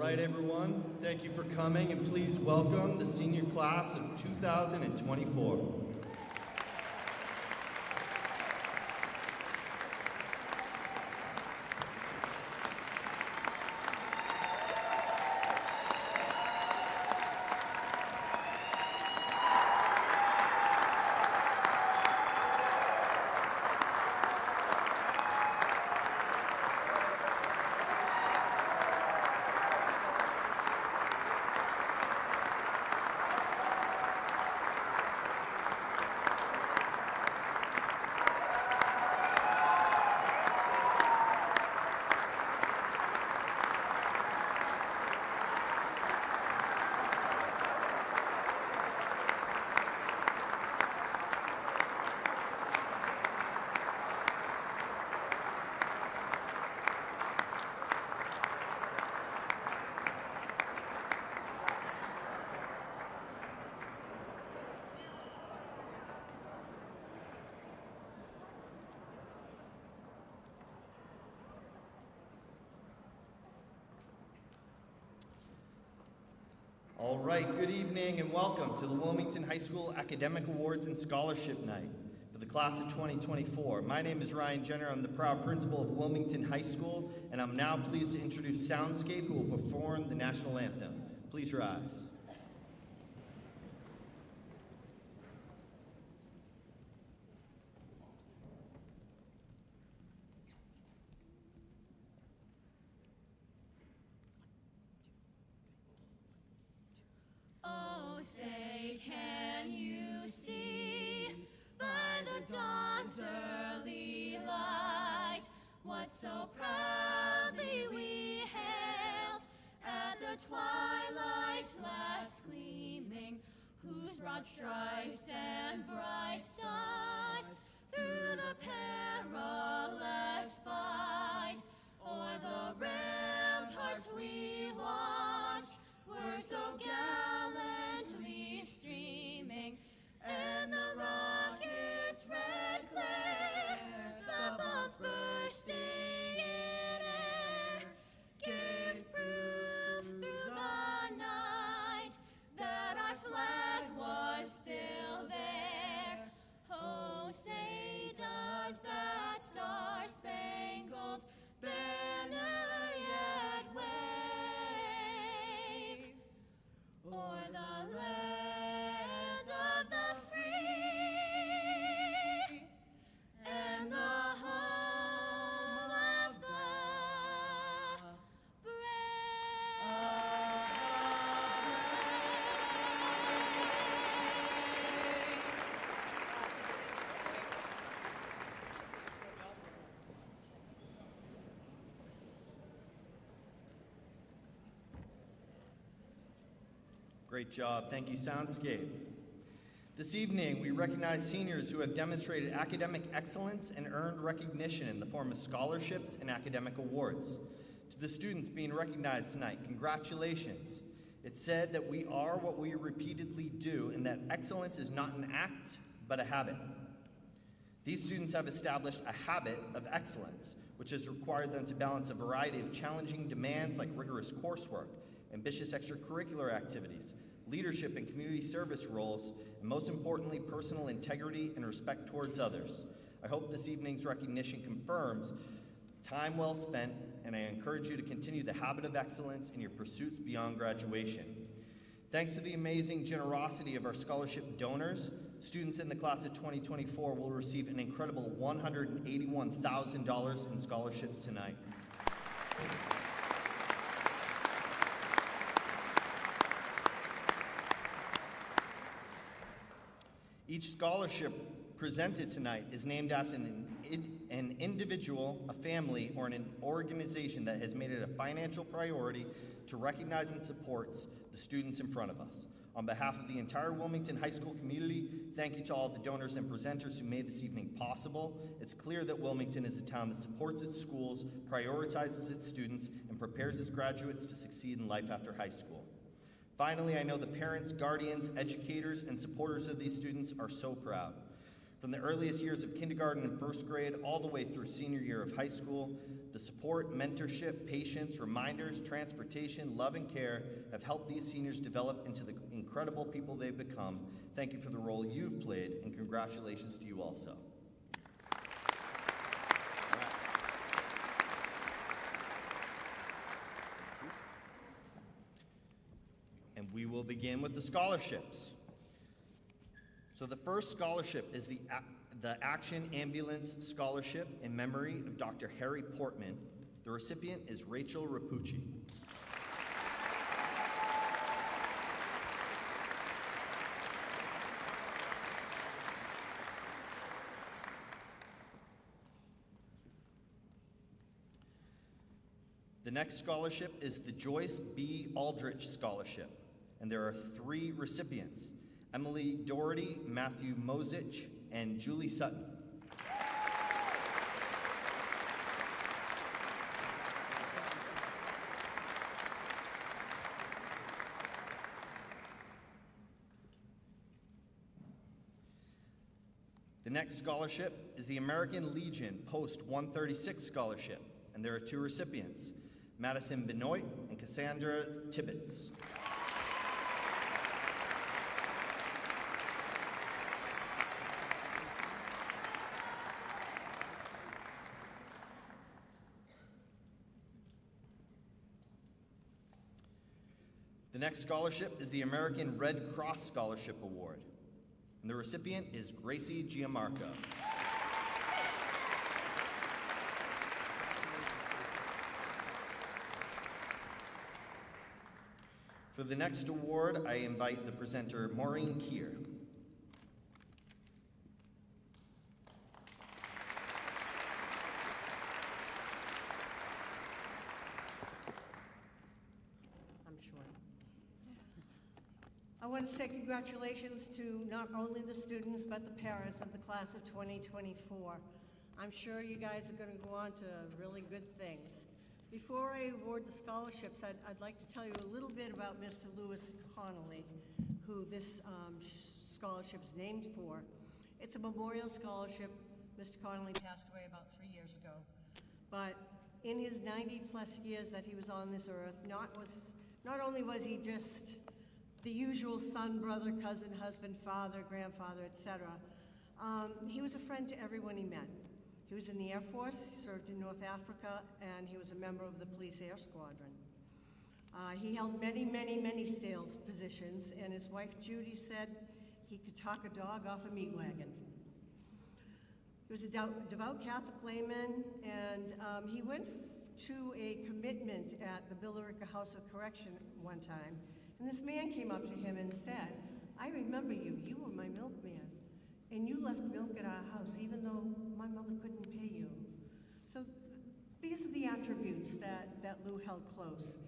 right, everyone, thank you for coming, and please welcome the senior class of 2024. All right, good evening and welcome to the Wilmington High School Academic Awards and Scholarship Night for the class of 2024. My name is Ryan Jenner. I'm the proud principal of Wilmington High School, and I'm now pleased to introduce Soundscape, who will perform the national anthem. Please rise. Say, can you see by the dawn's early light what so proudly we hailed at the twilight's last gleaming, whose broad stripes and bright stars through the perilous fight o'er the ramparts we watched were so gallantly streaming, and the rocket's red glare, the bombs bursting in air, gave proof through the night that our flag was still there. Oh, say does that star-spangled banner yet wave o'er the land of the free and the home of the Great job. Thank you, Soundscape. This evening, we recognize seniors who have demonstrated academic excellence and earned recognition in the form of scholarships and academic awards. To the students being recognized tonight, congratulations. It's said that we are what we repeatedly do, and that excellence is not an act, but a habit. These students have established a habit of excellence, which has required them to balance a variety of challenging demands like rigorous coursework, ambitious extracurricular activities, leadership and community service roles, and most importantly, personal integrity and respect towards others. I hope this evening's recognition confirms time well spent, and I encourage you to continue the habit of excellence in your pursuits beyond graduation. Thanks to the amazing generosity of our scholarship donors, students in the class of 2024 will receive an incredible $181,000 in scholarships tonight. Each scholarship presented tonight is named after an individual, a family, or an organization that has made it a financial priority to recognize and support the students in front of us. On behalf of the entire Wilmington High School community, thank you to all the donors and presenters who made this evening possible. It's clear that Wilmington is a town that supports its schools, prioritizes its students, and prepares its graduates to succeed in life after high school. Finally, I know the parents, guardians, educators, and supporters of these students are so proud. From the earliest years of kindergarten and first grade all the way through senior year of high school, the support, mentorship, patience, reminders, transportation, love, and care have helped these seniors develop into the incredible people they've become. Thank you for the role you've played, and congratulations to you also. And we will begin with the scholarships. So the first scholarship is the Action Ambulance Scholarship in memory of Dr. Harry Portman. The recipient is Rachel Rapucci. The next scholarship is the Joyce B. Aldrich Scholarship, and there are 3 recipients: Emily Doherty, Matthew Mozich, and Julie Sutton. The next scholarship is the American Legion Post 136 Scholarship, and there are 2 recipients: Madison Benoit and Cassandra Tibbetts. The next scholarship is the American Red Cross Scholarship Award, and the recipient is Gracie Giamarco. For the next award, I invite the presenter, Maureen Keir. I want to say congratulations to not only the students, but the parents of the class of 2024. I'm sure you guys are going to go on to really good things. Before I award the scholarships, I'd like to tell you a little bit about Mr. Lewis Connolly, who this scholarship is named for. It's a memorial scholarship. Mr. Connolly passed away about 3 years ago. But in his 90-plus years that he was on this earth, not only was he just the usual son, brother, cousin, husband, father, grandfather, etc. He was a friend to everyone he met. He was in the Air Force, he served in North Africa, and he was a member of the Police Air Squadron. He held many, many, many sales positions, and his wife Judy said he could talk a dog off a meat wagon. He was a devout Catholic layman, and he went to a commitment at the Billerica House of Correction one time. And this man came up to him and said, "I remember you. You were my milkman. And you left milk at our house, even though my mother couldn't pay you." So these are the attributes that Lou held close.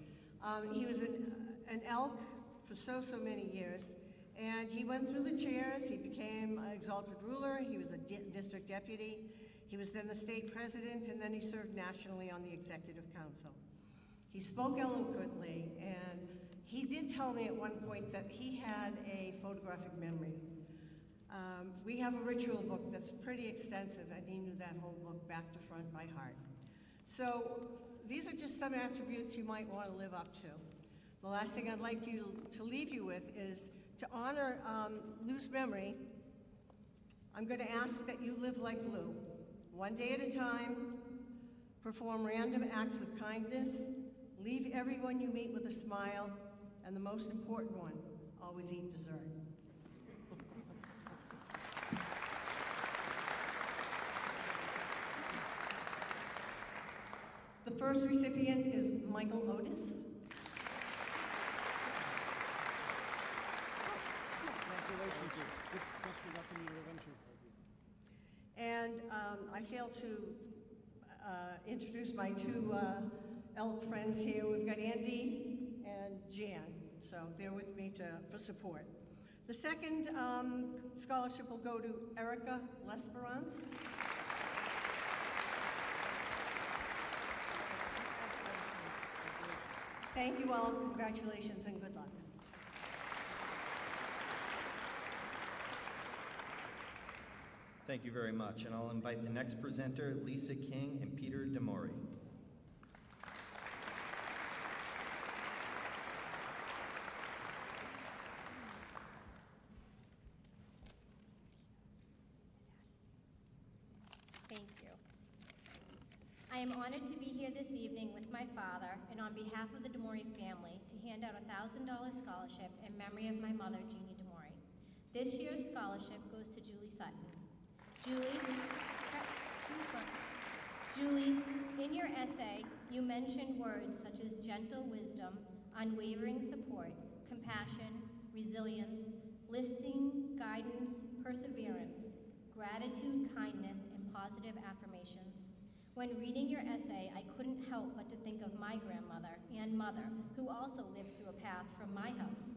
He was an elk for so many years. And he went through the chairs. He became an exalted ruler. He was a district deputy. He was then the state president, and then he served nationally on the executive council. He spoke eloquently, and he did tell me at one point that he had a photographic memory. We have a ritual book that's pretty extensive, and he knew that whole book back to front by heart. So these are just some attributes you might want to live up to. The last thing I'd like you to leave you with is to honor Lou's memory. I'm going to ask that you live like Lou, one day at a time, perform random acts of kindness, leave everyone you meet with a smile, and the most important one, always eat dessert. The first recipient is Michael Otis. Congratulations. Best of luck in your adventure. And I failed to introduce my 2 elk friends here. We've got Andy and Jan, so they're with me for support. The second scholarship will go to Erica L'Esperance. Thank you all, congratulations and good luck. Thank you very much, and I'll invite the next presenter, Lisa King and Peter Demori. Thank you. I am honored to be here this evening with my father and on behalf of the Demori family to hand out a $1,000 scholarship in memory of my mother, Jeannie Demori. This year's scholarship goes to Julie Sutton. Julie, in your essay, you mentioned words such as gentle wisdom, unwavering support, compassion, resilience, listening, guidance, perseverance, gratitude, kindness, and positive affirmations. When reading your essay, I couldn't help but to think of my grandmother and mother, who also lived through a path from my house.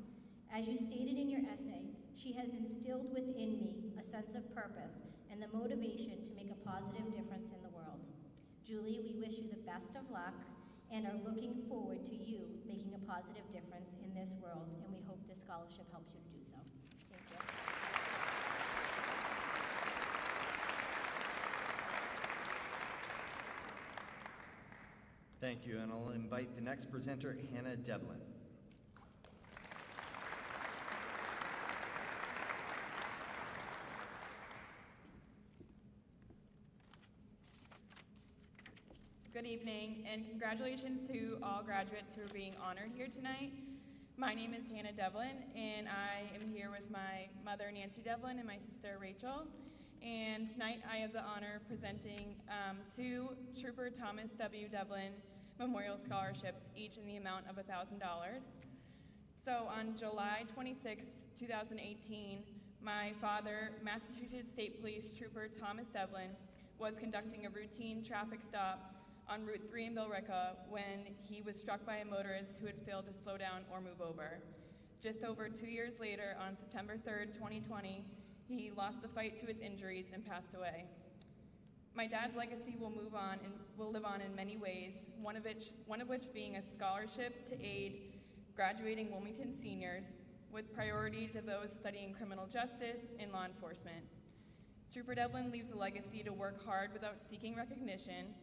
As you stated in your essay, she has instilled within me a sense of purpose and the motivation to make a positive difference in the world. Julie, we wish you the best of luck and are looking forward to you making a positive difference in this world, and we hope this scholarship helps you to do so. Thank you. Thank you, and I'll invite the next presenter, Hannah Devlin. Good evening, and congratulations to all graduates who are being honored here tonight. My name is Hannah Devlin, and I am here with my mother, Nancy Devlin, and my sister, Rachel. And tonight I have the honor of presenting two Trooper Thomas W. Devlin Memorial Scholarships, each in the amount of $1,000. So on July 26, 2018, my father, Massachusetts State Police Trooper Thomas Devlin, was conducting a routine traffic stop on Route 3 in Billerica when he was struck by a motorist who had failed to slow down or move over. Just over 2 years later, on September 3rd, 2020, he lost the fight to his injuries and passed away. My dad's legacy will live on in many ways, one of which being a scholarship to aid graduating Wilmington seniors with priority to those studying criminal justice and law enforcement. Trooper Devlin leaves a legacy to work hard without seeking recognition,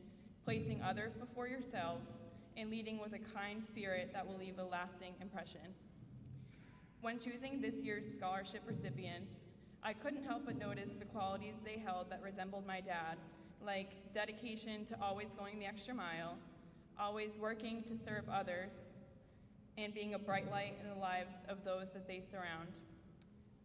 placing others before yourselves, and leading with a kind spirit that will leave a lasting impression. When choosing this year's scholarship recipients, I couldn't help but notice the qualities they held that resembled my dad, like dedication to always going the extra mile, always working to serve others, and being a bright light in the lives of those that they surround.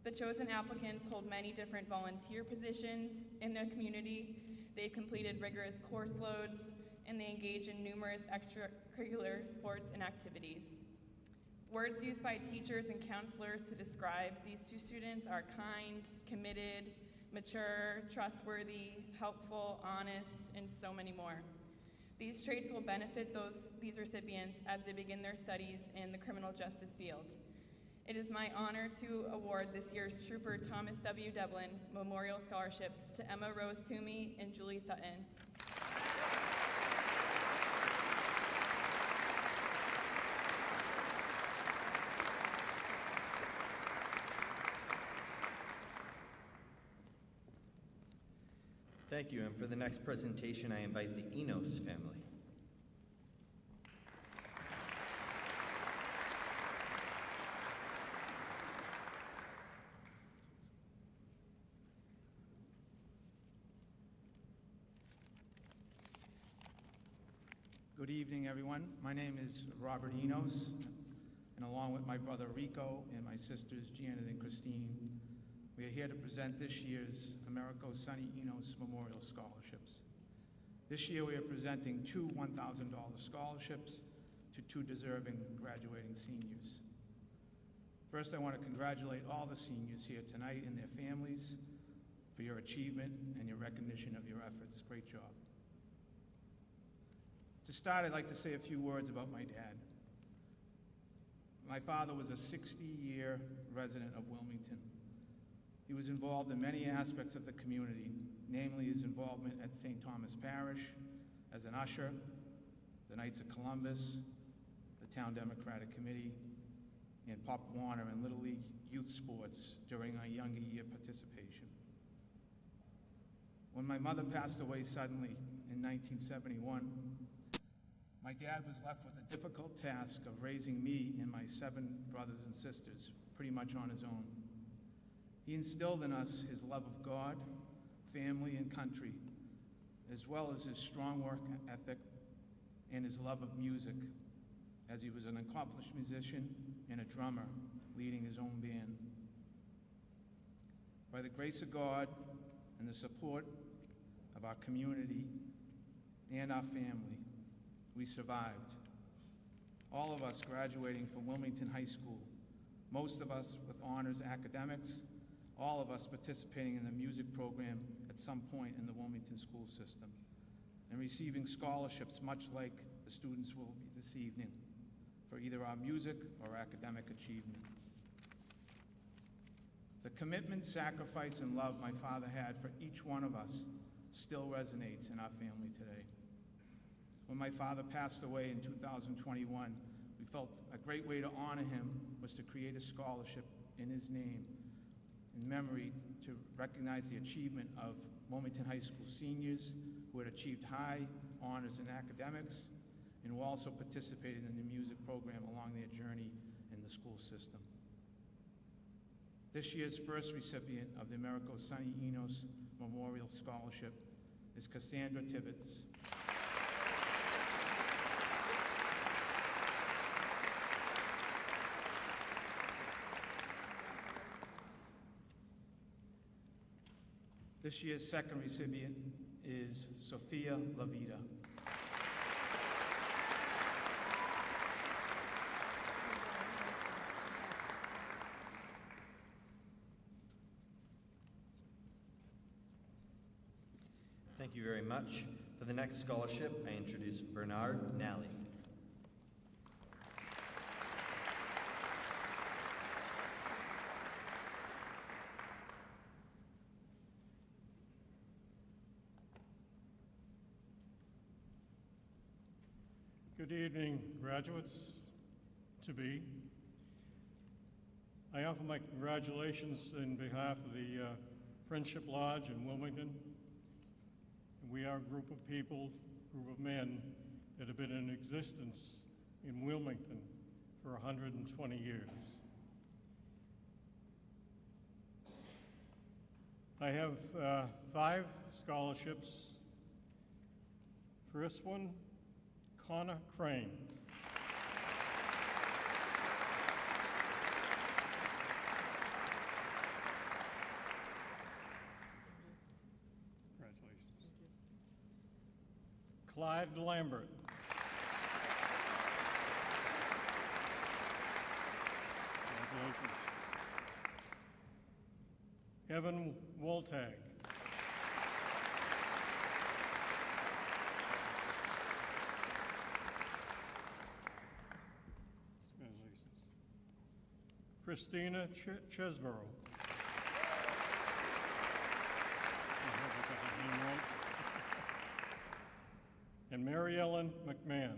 The chosen applicants hold many different volunteer positions in their community. They've completed rigorous course loads, and they engage in numerous extracurricular sports and activities. Words used by teachers and counselors to describe these two students are kind, committed, mature, trustworthy, helpful, honest, and so many more. These traits will benefit these recipients as they begin their studies in the criminal justice field. It is my honor to award this year's Trooper Thomas W. Devlin Memorial Scholarships to Emma Rose Toomey and Julie Sutton. Thank you, and for the next presentation, I invite the Enos family. Good evening, everyone. My name is Robert Enos, and along with my brother Rico and my sisters Janet and Christine, we are here to present this year's Americo Sonny Enos Memorial Scholarships. This year we are presenting two $1,000 scholarships to two deserving graduating seniors. First, I want to congratulate all the seniors here tonight and their families for your achievement and your recognition of your efforts. Great job. To start, I'd like to say a few words about my dad. My father was a 60-year resident of Wilmington. He was involved in many aspects of the community, namely his involvement at St. Thomas Parish as an usher, the Knights of Columbus, the Town Democratic Committee, and Pop Warner and Little League youth sports during our younger year participation. When my mother passed away suddenly in 1971, my dad was left with the difficult task of raising me and my 7 brothers and sisters pretty much on his own. He instilled in us his love of God, family, and country, as well as his strong work ethic and his love of music, as he was an accomplished musician and a drummer leading his own band. By the grace of God and the support of our community and our family, we survived. All of us graduating from Wilmington High School, most of us with honors academics, all of us participating in the music program at some point in the Wilmington school system, and receiving scholarships much like the students will be this evening for either our music or academic achievement. The commitment, sacrifice, and love my father had for each one of us still resonates in our family today. When my father passed away in 2021, we felt a great way to honor him was to create a scholarship in his name in memory to recognize the achievement of Wilmington High School seniors who had achieved high honors in academics and who also participated in the music program along their journey in the school system. This year's first recipient of the Americo Sonny Enos Memorial Scholarship is Cassandra Tibbetts. This year's second recipient is Sophia Lavita. Thank you very much. For the next scholarship, I introduce Bernard Nally. Good evening, graduates to be. I offer my congratulations in behalf of the Friendship Lodge in Wilmington. We are a group of people, group of men that have been in existence in Wilmington for 120 years. I have 5 scholarships. First one, Connor Crane. Congratulations. Clyde Lambert. Congratulations. Evan Woltag. Christina Chesborough. And Mary Ellen McMahon.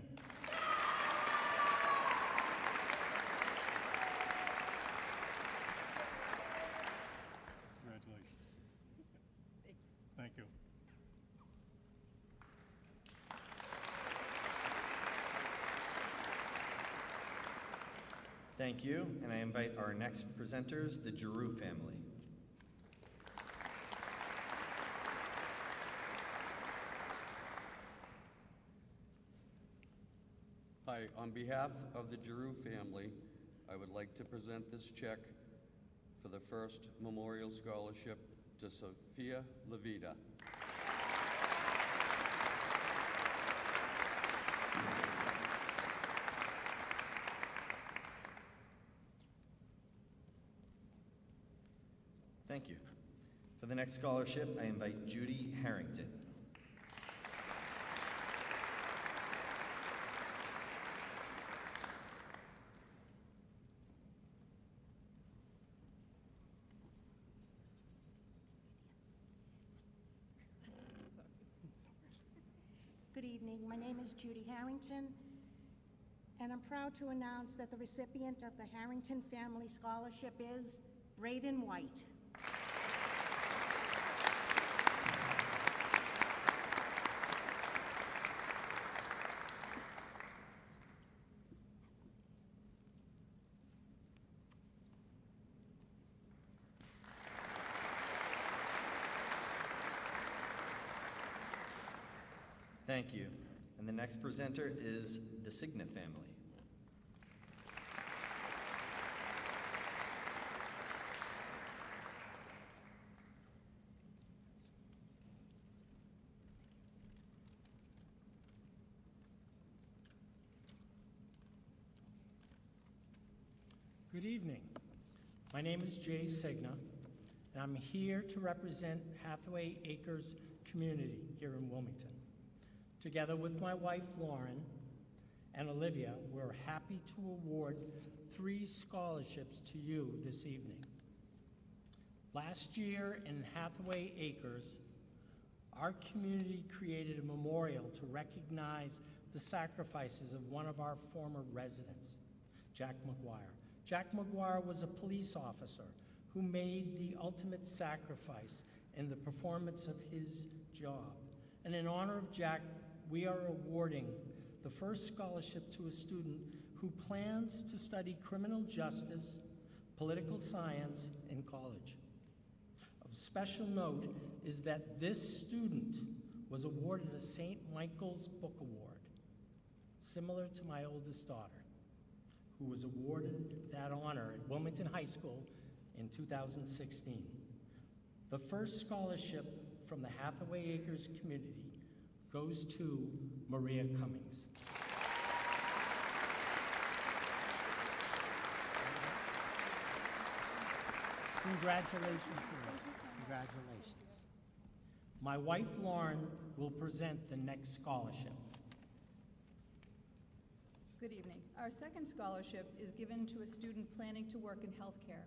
Congratulations. Thank you. Thank you, and I invite our next presenters, the Giroux family. Hi, on behalf of the Giroux family, I would like to present this check for the first memorial scholarship to Sophia Lavita. Thank you. For the next scholarship, I invite Judy Harrington. Good evening. My name is Judy Harrington, and I'm proud to announce that the recipient of the Harrington Family Scholarship is Braden White. Thank you. And the next presenter is the Signa family. Good evening. My name is Jay Signa, and I'm here to represent Hathaway Acres community here in Wilmington. Together with my wife, Lauren, and Olivia, we're happy to award 3 scholarships to you this evening. Last year in Hathaway Acres, our community created a memorial to recognize the sacrifices of one of our former residents, Jack McGuire. Jack McGuire was a police officer who made the ultimate sacrifice in the performance of his job. And in honor of Jack, we are awarding the first scholarship to a student who plans to study criminal justice, political science in college. Of special note is that this student was awarded a St. Michael's Book Award, similar to my oldest daughter, who was awarded that honor at Wilmington High School in 2016. The first scholarship from the Hathaway Acres community goes to Maria Cummings. Congratulations, Maria. Congratulations. My wife, Lauren, will present the next scholarship. Good evening. Our second scholarship is given to a student planning to work in healthcare.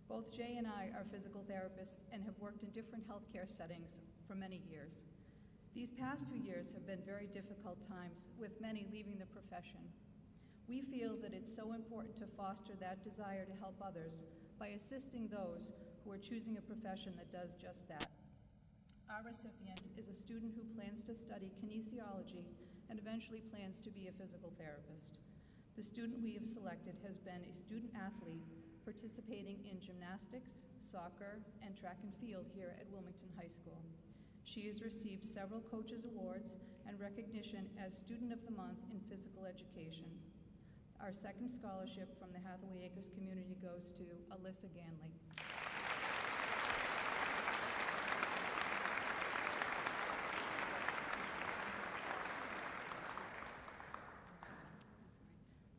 Both Jay and I are physical therapists and have worked in different healthcare settings for many years. These past few years have been very difficult times, with many leaving the profession. We feel that it's so important to foster that desire to help others by assisting those who are choosing a profession that does just that. Our recipient is a student who plans to study kinesiology and eventually plans to be a physical therapist. The student we have selected has been a student athlete participating in gymnastics, soccer, and track and field here at Wilmington High School. She has received several coaches' awards and recognition as Student of the Month in Physical Education. Our second scholarship from the Hathaway Acres community goes to Alyssa Ganley.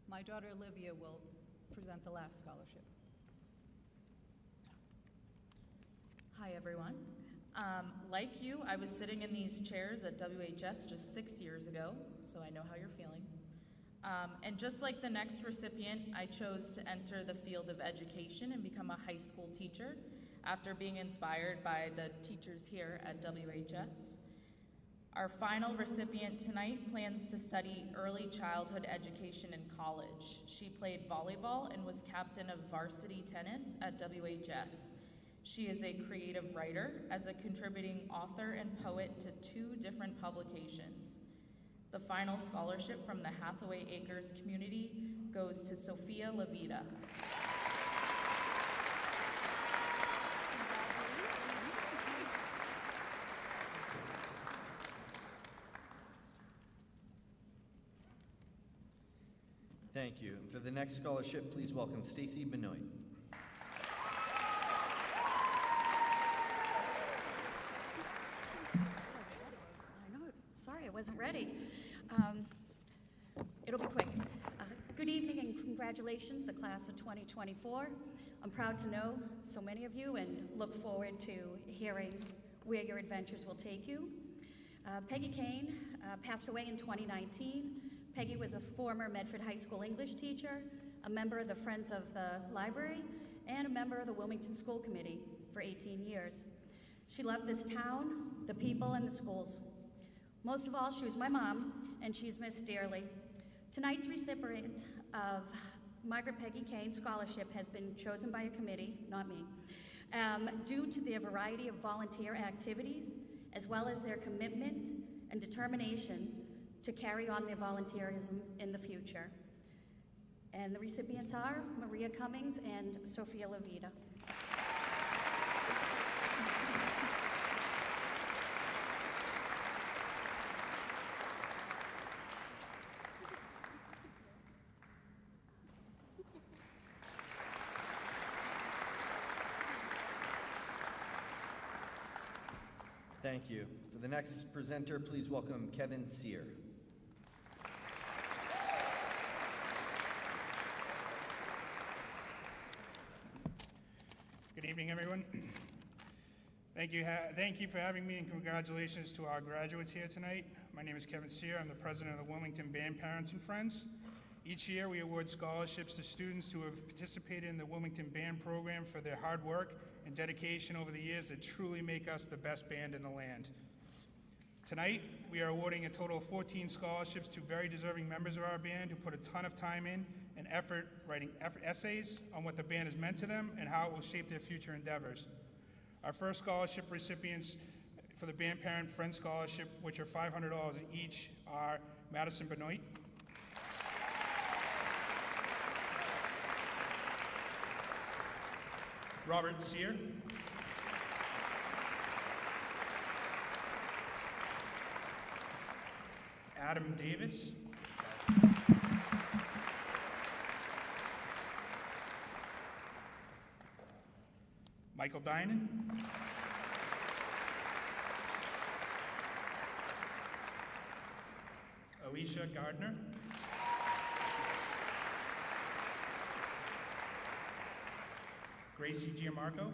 My daughter Olivia will present the last scholarship. Hi, everyone. Like you, I was sitting in these chairs at WHS just 6 years ago, so I know how you're feeling. And just like the next recipient, I chose to enter the field of education and become a high school teacher after being inspired by the teachers here at WHS. Our final recipient tonight plans to study early childhood education in college. She played volleyball and was captain of varsity tennis at WHS. She is a creative writer as a contributing author and poet to 2 different publications. The final scholarship from the Hathaway Acres community goes to Sophia Levita. Thank you. And for the next scholarship, please welcome Stacy Benoit. Sorry, I wasn't ready. It'll be quick. Good evening and congratulations, the class of 2024. I'm proud to know so many of you and look forward to hearing where your adventures will take you. Peggy Kane passed away in 2019. Peggy was a former Medford High School English teacher, a member of the Friends of the Library, and a member of the Wilmington School Committee for 18 years. She loved this town, the people, and the schools. Most of all, she was my mom, and she's missed dearly. Tonight's recipient of Margaret Peggy Kane Scholarship has been chosen by a committee, not me, due to their variety of volunteer activities, as well as their commitment and determination to carry on their volunteerism in the future. And the recipients are Maria Cummings and Sophia Levita. Thank you. For the next presenter, please welcome Kevin Sear. Good evening, everyone. Thank you for having me, and congratulations to our graduates here tonight. My name is Kevin Sear. I'm the president of the Wilmington Band Parents and Friends. Each year, we award scholarships to students who have participated in the Wilmington Band program for their hard work and dedication over the years that truly make us the best band in the land. Tonight, we are awarding a total of 14 scholarships to very deserving members of our band who put a ton of time in and effort writing essays on what the band has meant to them and how it will shape their future endeavors. Our first scholarship recipients for the Band Parent Friend Scholarship, which are $500 each, are Madison Benoit, Robert Sear, Adam Davis, Michael Dinan, Alicia Gardner, Gracie Gianmarco,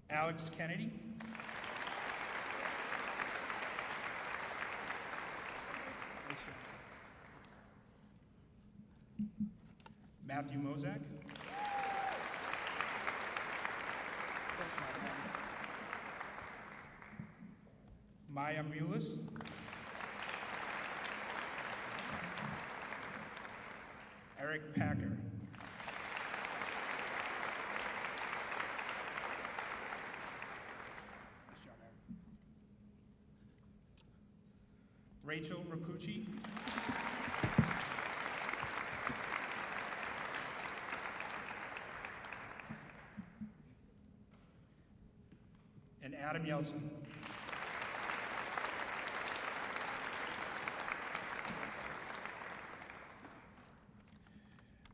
Alex Kennedy, Matthew Mozak, Maya Mulis, Eric Packer, Rachel Rapucci, and Adam Yeltsin.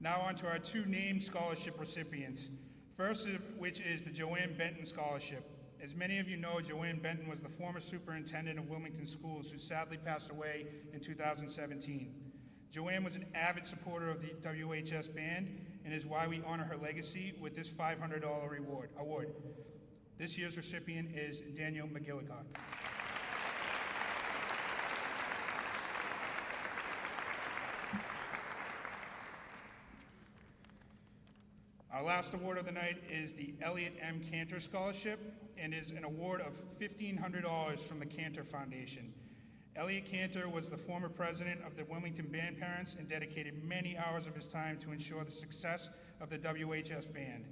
Now on to our two named scholarship recipients. First of which is the Joanne Benton Scholarship. As many of you know, Joanne Benton was the former superintendent of Wilmington Schools who sadly passed away in 2017. Joanne was an avid supporter of the WHS Band and is why we honor her legacy with this $500 award. This year's recipient is Daniel McGillicott. Our last award of the night is the Elliott M. Cantor Scholarship and is an award of $1,500 from the Cantor Foundation. Elliott Cantor was the former president of the Wilmington Band Parents and dedicated many hours of his time to ensure the success of the WHS Band.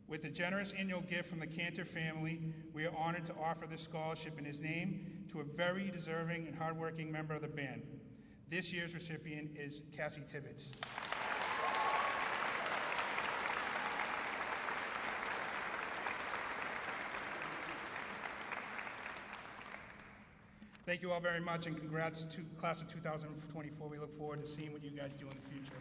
With a generous annual gift from the Cantor family, we are honored to offer this scholarship in his name to a very deserving and hardworking member of the band. This year's recipient is Cassie Tibbetts. Thank you all very much, and congrats to class of 2024. We look forward to seeing what you guys do in the future.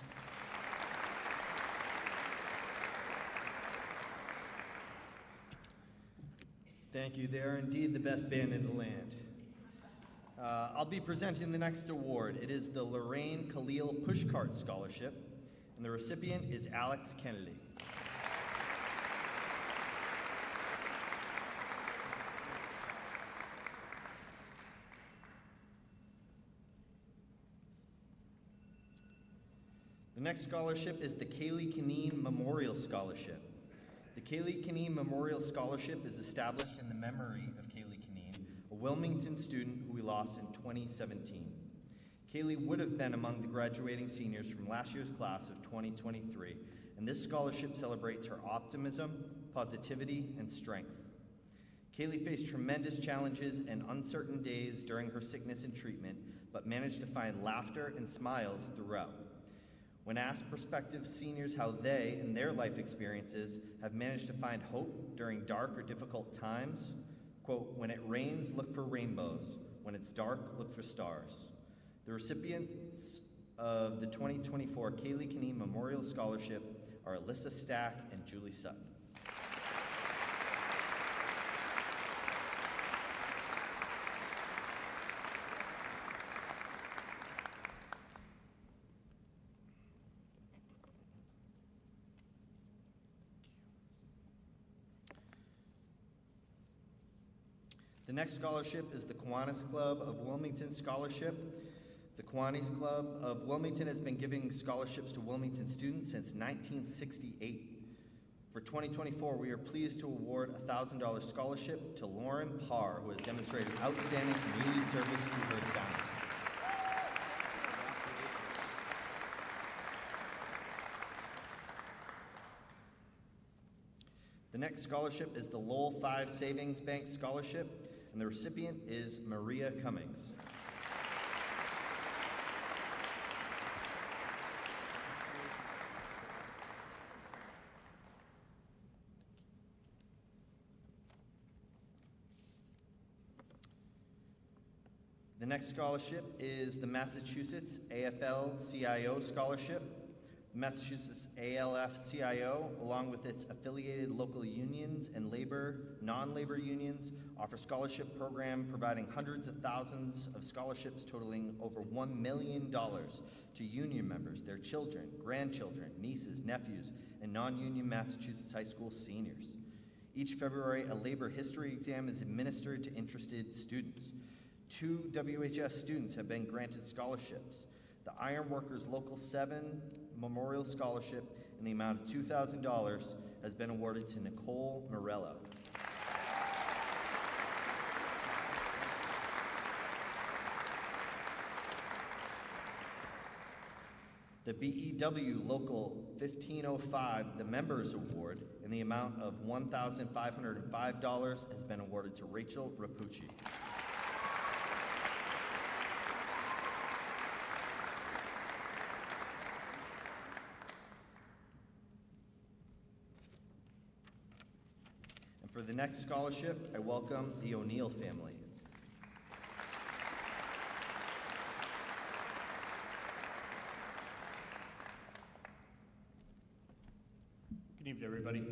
Thank you. They are indeed the best band in the land. I'll be presenting the next award. It is the Lorraine Khalil Pushcart Scholarship, and the recipient is Alex Kennedy. The next scholarship is the Kaylee Kineen Memorial Scholarship. The Kaylee Kineen Memorial Scholarship is established in the memory of Kaylee Kineen, a Wilmington student who we lost in 2017. Kaylee would have been among the graduating seniors from last year's class of 2023, and this scholarship celebrates her optimism, positivity, and strength. Kaylee faced tremendous challenges and uncertain days during her sickness and treatment, but managed to find laughter and smiles throughout. When asked prospective seniors how they, in their life experiences, have managed to find hope during dark or difficult times, quote, "When it rains, look for rainbows. When it's dark, look for stars." The recipients of the 2024 Kaylee Kinane Memorial Scholarship are Alyssa Stack and Julie Sutton. The next scholarship is the Kiwanis Club of Wilmington Scholarship. The Kiwanis Club of Wilmington has been giving scholarships to Wilmington students since 1968. For 2024, we are pleased to award a $1,000 scholarship to Lauren Parr, who has demonstrated outstanding community service to her town. The next scholarship is the Lowell 5 Savings Bank Scholarship, and the recipient is Maria Cummings. The next scholarship is the Massachusetts AFL-CIO Scholarship. The Massachusetts ALF-CIO, along with its affiliated local unions and non-labor unions, offer scholarship program providing hundreds of thousands of scholarships totaling over $1 million to union members, their children, grandchildren, nieces, nephews, and non-union Massachusetts high school seniors. Each February, a labor history exam is administered to interested students. 2 WHS students have been granted scholarships. The Ironworkers Local 7 Memorial Scholarship in the amount of $2,000 has been awarded to Nicole Morello. The BEW Local 1505, the Members Award, in the amount of $1,505 has been awarded to Rachel Rapucci. For the next scholarship, I welcome the O'Neill family. Good evening, everybody.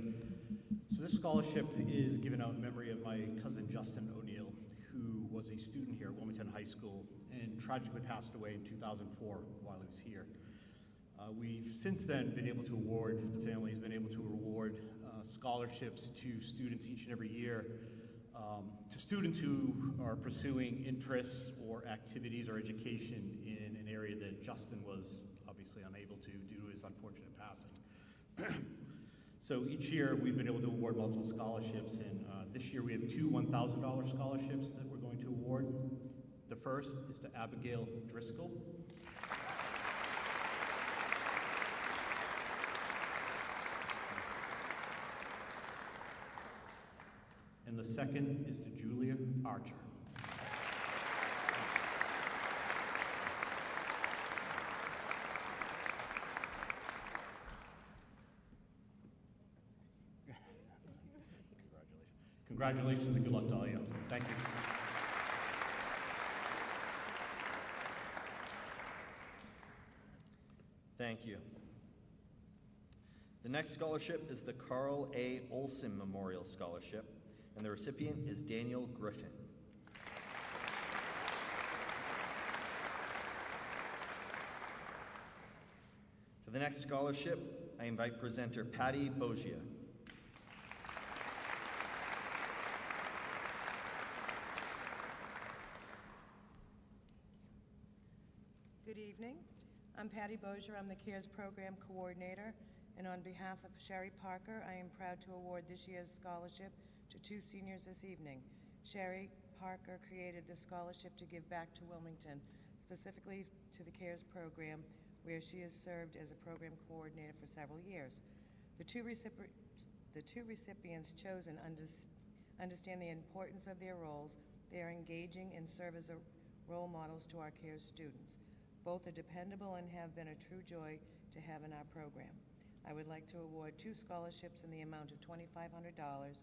So this scholarship is given out in memory of my cousin Justin O'Neill, who was a student here at Wilmington High School and tragically passed away in 2004 while he was here. We've since then been able to award, the family has been able to award scholarships to students each and every year, to students who are pursuing interests or activities or education in an area that Justin was obviously unable to due to his unfortunate passing. So each year we've been able to award multiple scholarships, and this year we have 2 $1,000 scholarships that we're going to award. The first is to Abigail Driscoll. And the second is to Julia Archer. Congratulations and good luck to all you. Thank you. Thank you. The next scholarship is the Carl A. Olson Memorial Scholarship, and the recipient is Daniel Griffin. For the next scholarship, I invite presenter Patty Bogia. Good evening. I'm Patty Bozier. I'm the CARES Program Coordinator, and on behalf of Sherry Parker, I am proud to award this year's scholarship to 2 seniors this evening. Sherry Parker created this scholarship to give back to Wilmington, specifically to the CARES Program, where she has served as a program coordinator for several years. The two recipients chosen understand the importance of their roles. They are engaging and serve as role models to our CARES students. Both are dependable and have been a true joy to have in our program. I would like to award 2 scholarships in the amount of $2,500,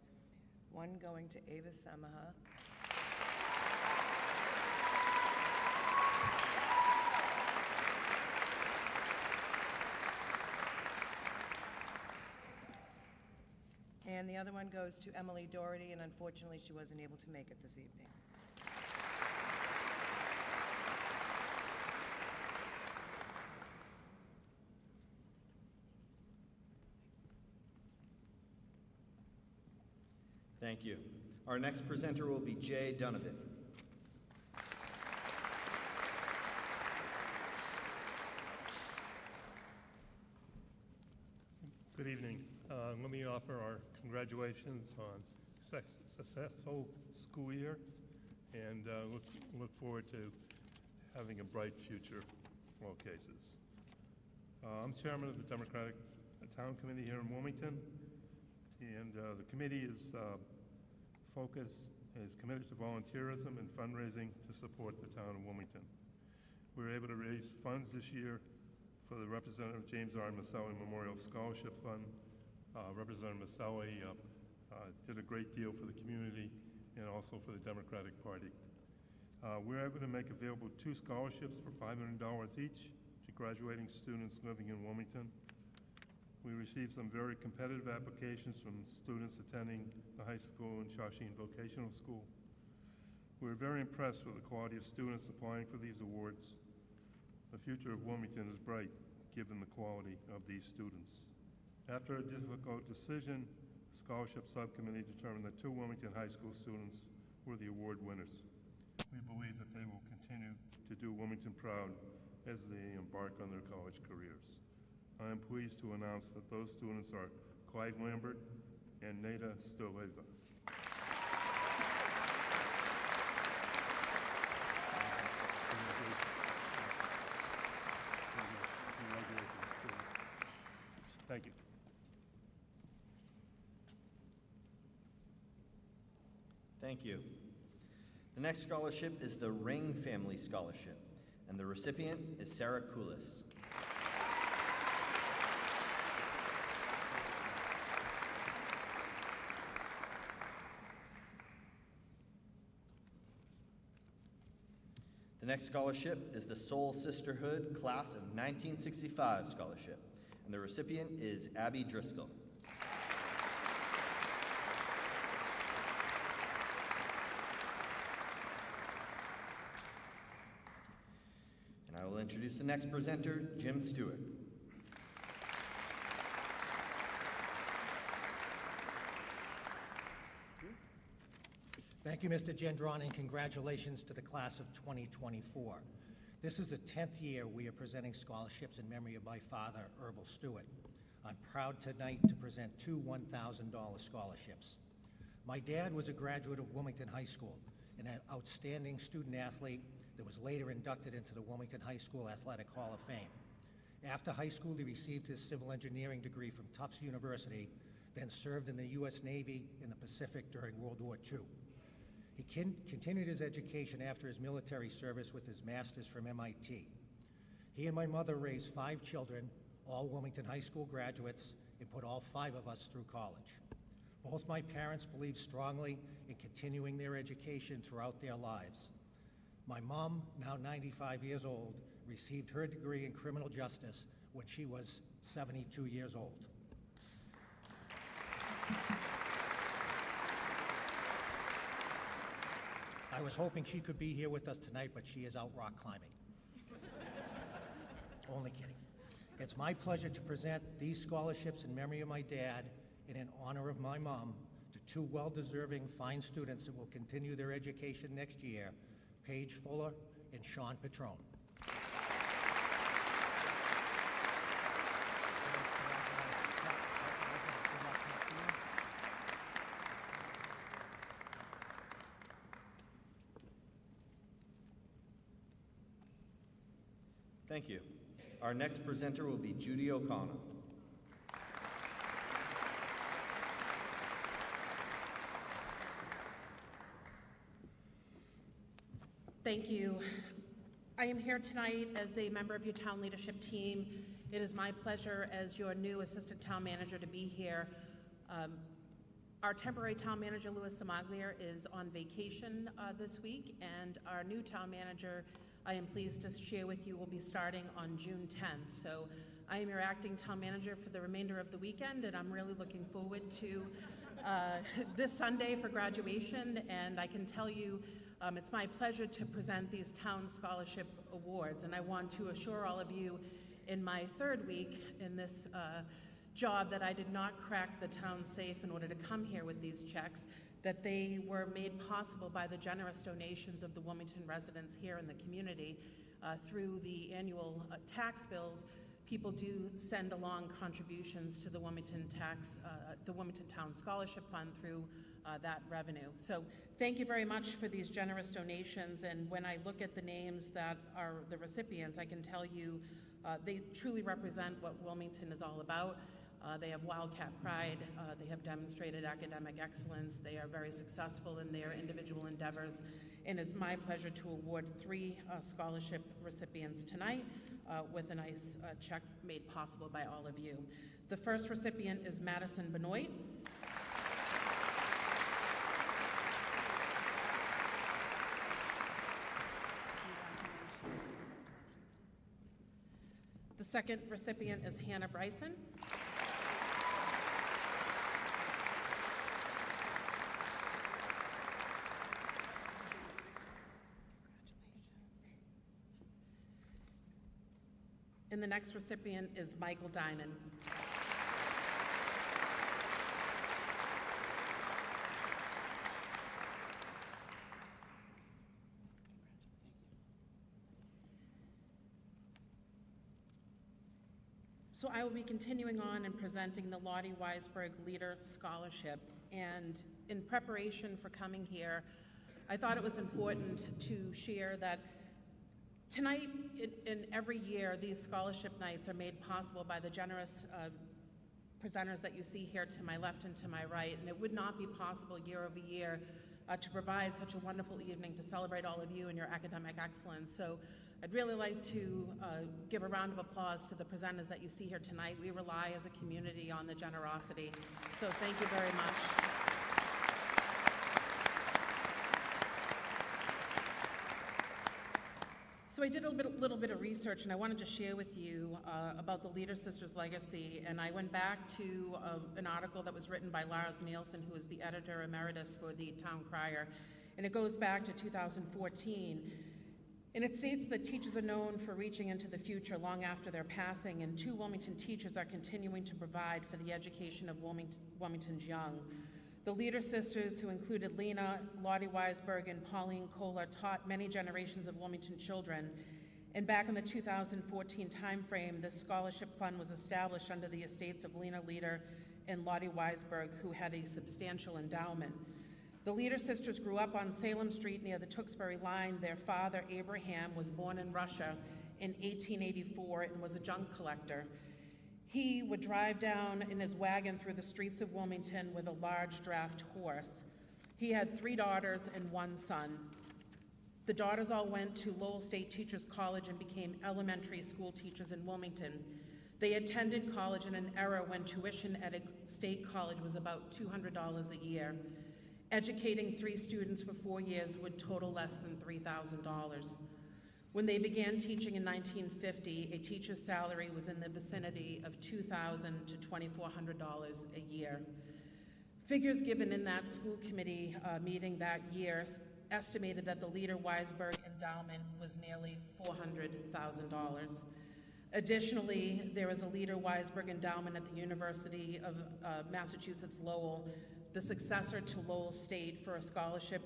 one going to Ava Samaha, other one goes to Emily Doherty, and unfortunately, she wasn't able to make it this evening. Thank you. Our next presenter will be Jay Donovan. Good evening. Let me offer our congratulations on successful school year, and look forward to having a bright future in all cases. I'm chairman of the Democratic Town Committee here in Wilmington, and the committee is committed to volunteerism and fundraising to support the town of Wilmington. We were able to raise funds this year for the Representative James R. Maselli Memorial Scholarship Fund. Representative Maselli did a great deal for the community and also for the Democratic Party. We were able to make available 2 scholarships for $500 each to graduating students living in Wilmington. We received some very competitive applications from students attending the high school and Shawshene Vocational School. We were very impressed with the quality of students applying for these awards. The future of Wilmington is bright, given the quality of these students. After a difficult decision, the scholarship subcommittee determined that 2 Wilmington High School students were the award winners. We believe that they will continue to do Wilmington proud as they embark on their college careers. I am pleased to announce that those students are Clyde Lambert and Nada Stileva. Thank you. Thank you. The next scholarship is the Ring Family Scholarship, and the recipient is Sarah Koulis. The next scholarship is the Soul Sisterhood Class of 1965 Scholarship, and the recipient is Abby Driscoll. And I will introduce the next presenter, Jim Stewart. Thank you, Mr. Gendron, and congratulations to the class of 2024. This is the 10th year we are presenting scholarships in memory of my father, Ervil Stewart. I'm proud tonight to present 2 $1,000 scholarships. My dad was a graduate of Wilmington High School and an outstanding student athlete that was later inducted into the Wilmington High School Athletic Hall of Fame. After high school, he received his civil engineering degree from Tufts University, then served in the U.S. Navy in the Pacific during World War II. He continued his education after his military service with his master's from MIT. He and my mother raised 5 children, all Wilmington High School graduates, and put all 5 of us through college. Both my parents believed strongly in continuing their education throughout their lives. My mom, now 95 years old, received her degree in criminal justice when she was 72 years old. I was hoping she could be here with us tonight, but she is out rock climbing. Only kidding. It's my pleasure to present these scholarships in memory of my dad and in honor of my mom to 2 well-deserving fine students that will continue their education next year, Paige Fuller and Sean Petrone. Thank you. Our next presenter will be Judy O'Connell. Thank you. I am here tonight as a member of your town leadership team. It is my pleasure as your new assistant town manager to be here. Our temporary town manager, Louis Samaglier, is on vacation this week, and our new town manager, I am pleased to share with you, will be starting on June 10th. So I am your acting town manager for the remainder of the weekend, and I'm really looking forward to this Sunday for graduation, and I can tell you it's my pleasure to present these Town Scholarship Awards, and I want to assure all of you in my third week in this job that I did not crack the town safe in order to come here with these checks, that they were made possible by the generous donations of the Wilmington residents here in the community. Through the annual tax bills, people do send along contributions to the Wilmington Town Scholarship Fund through that revenue. So thank you very much for these generous donations, and when I look at the names that are the recipients, I can tell you they truly represent what Wilmington is all about. They have Wildcat pride, they have demonstrated academic excellence, they are very successful in their individual endeavors, and it's my pleasure to award 3 scholarship recipients tonight with a nice check made possible by all of you. The first recipient is Madison Benoit. The second recipient is Hannah Bryson. And the next recipient is Michael Dinan. So I will be continuing on and presenting the Lottie Weisberg Leader Scholarship. And in preparation for coming here, I thought it was important to share that tonight and every year, these scholarship nights are made possible by the generous presenters that you see here to my left and to my right, and it would not be possible year over year to provide such a wonderful evening to celebrate all of you and your academic excellence. So I'd really like to give a round of applause to the presenters that you see here tonight. We rely as a community on the generosity, so thank you very much. So I did a little bit of research, and I wanted to share with you about the Leader Sisters legacy, and I went back to an article that was written by Lars Nielsen, who is the editor emeritus for the Town Crier, and it goes back to 2014. And it states that teachers are known for reaching into the future long after their passing, and 2 Wilmington teachers are continuing to provide for the education of Wilmington's young. The Leader Sisters, who included Lena, Lottie Weisberg, and Pauline Kohler, taught many generations of Wilmington children. And back in the 2014 timeframe, this scholarship fund was established under the estates of Lena Leader and Lottie Weisberg, who had a substantial endowment. The Leader Sisters grew up on Salem Street near the Tewksbury line. Their father, Abraham, was born in Russia in 1884 and was a junk collector. He would drive down in his wagon through the streets of Wilmington with a large draft horse. He had 3 daughters and 1 son. The daughters all went to Lowell State Teachers College and became elementary school teachers in Wilmington. They attended college in an era when tuition at a state college was about $200 a year. Educating 3 students for 4 years would total less than $3,000. When they began teaching in 1950, a teacher's salary was in the vicinity of $2,000 to $2,400 a year. Figures given in that school committee meeting that year estimated that the Leader Weisberg endowment was nearly $400,000. Additionally, there is a Leader Weisberg endowment at the University of Massachusetts Lowell, the successor to Lowell State, for a scholarship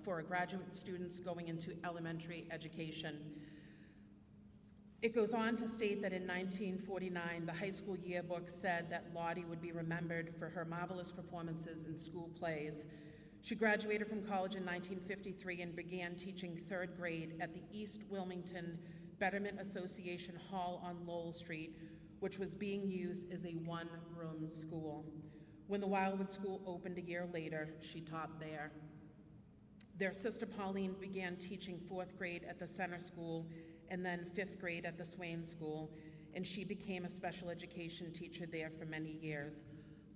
for graduate students going into elementary education. It goes on to state that in 1949, the high school yearbook said that Lottie would be remembered for her marvelous performances in school plays. She graduated from college in 1953 and began teaching 3rd grade at the East Wilmington Betterment Association Hall on Lowell Street, which was being used as a 1-room school. When the Wildwood School opened a year later, she taught there. Their sister Pauline began teaching 4th grade at the Center School and then 5th grade at the Swain School, and she became a special education teacher there for many years.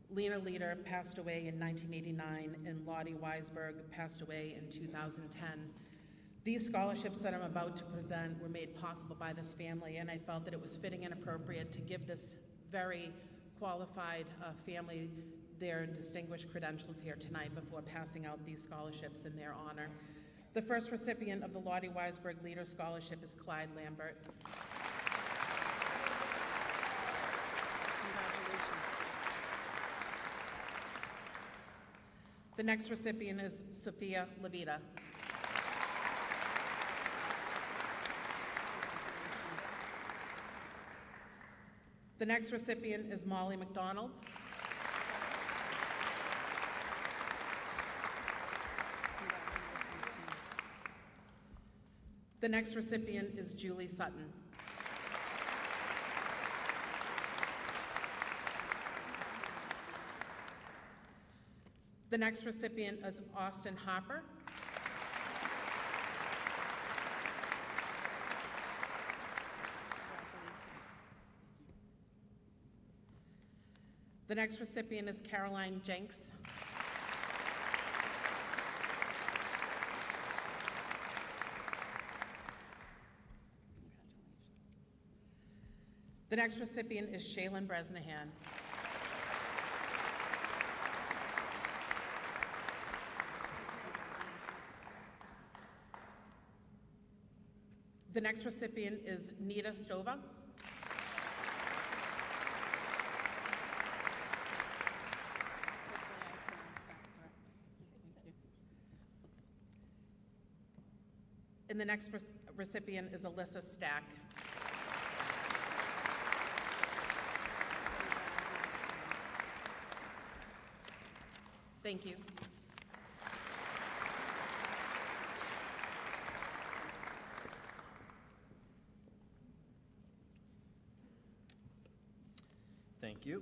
Lena Leader passed away in 1989, and Lottie Weisberg passed away in 2010. These scholarships that I'm about to present were made possible by this family, and I felt that it was fitting and appropriate to give this very qualified family their distinguished credentials here tonight before passing out these scholarships in their honor. The first recipient of the Lottie Weisberg Leader Scholarship is Clyde Lambert. The next recipient is Sophia Levita. The next recipient is Molly McDonald. The next recipient is Julie Sutton. The next recipient is Austin Harper. The next recipient is Caroline Jenks. The next recipient is Shaylin Bresnahan. The next recipient is Nita Stova. And the next recipient is Alyssa Stack. Thank you. Thank you.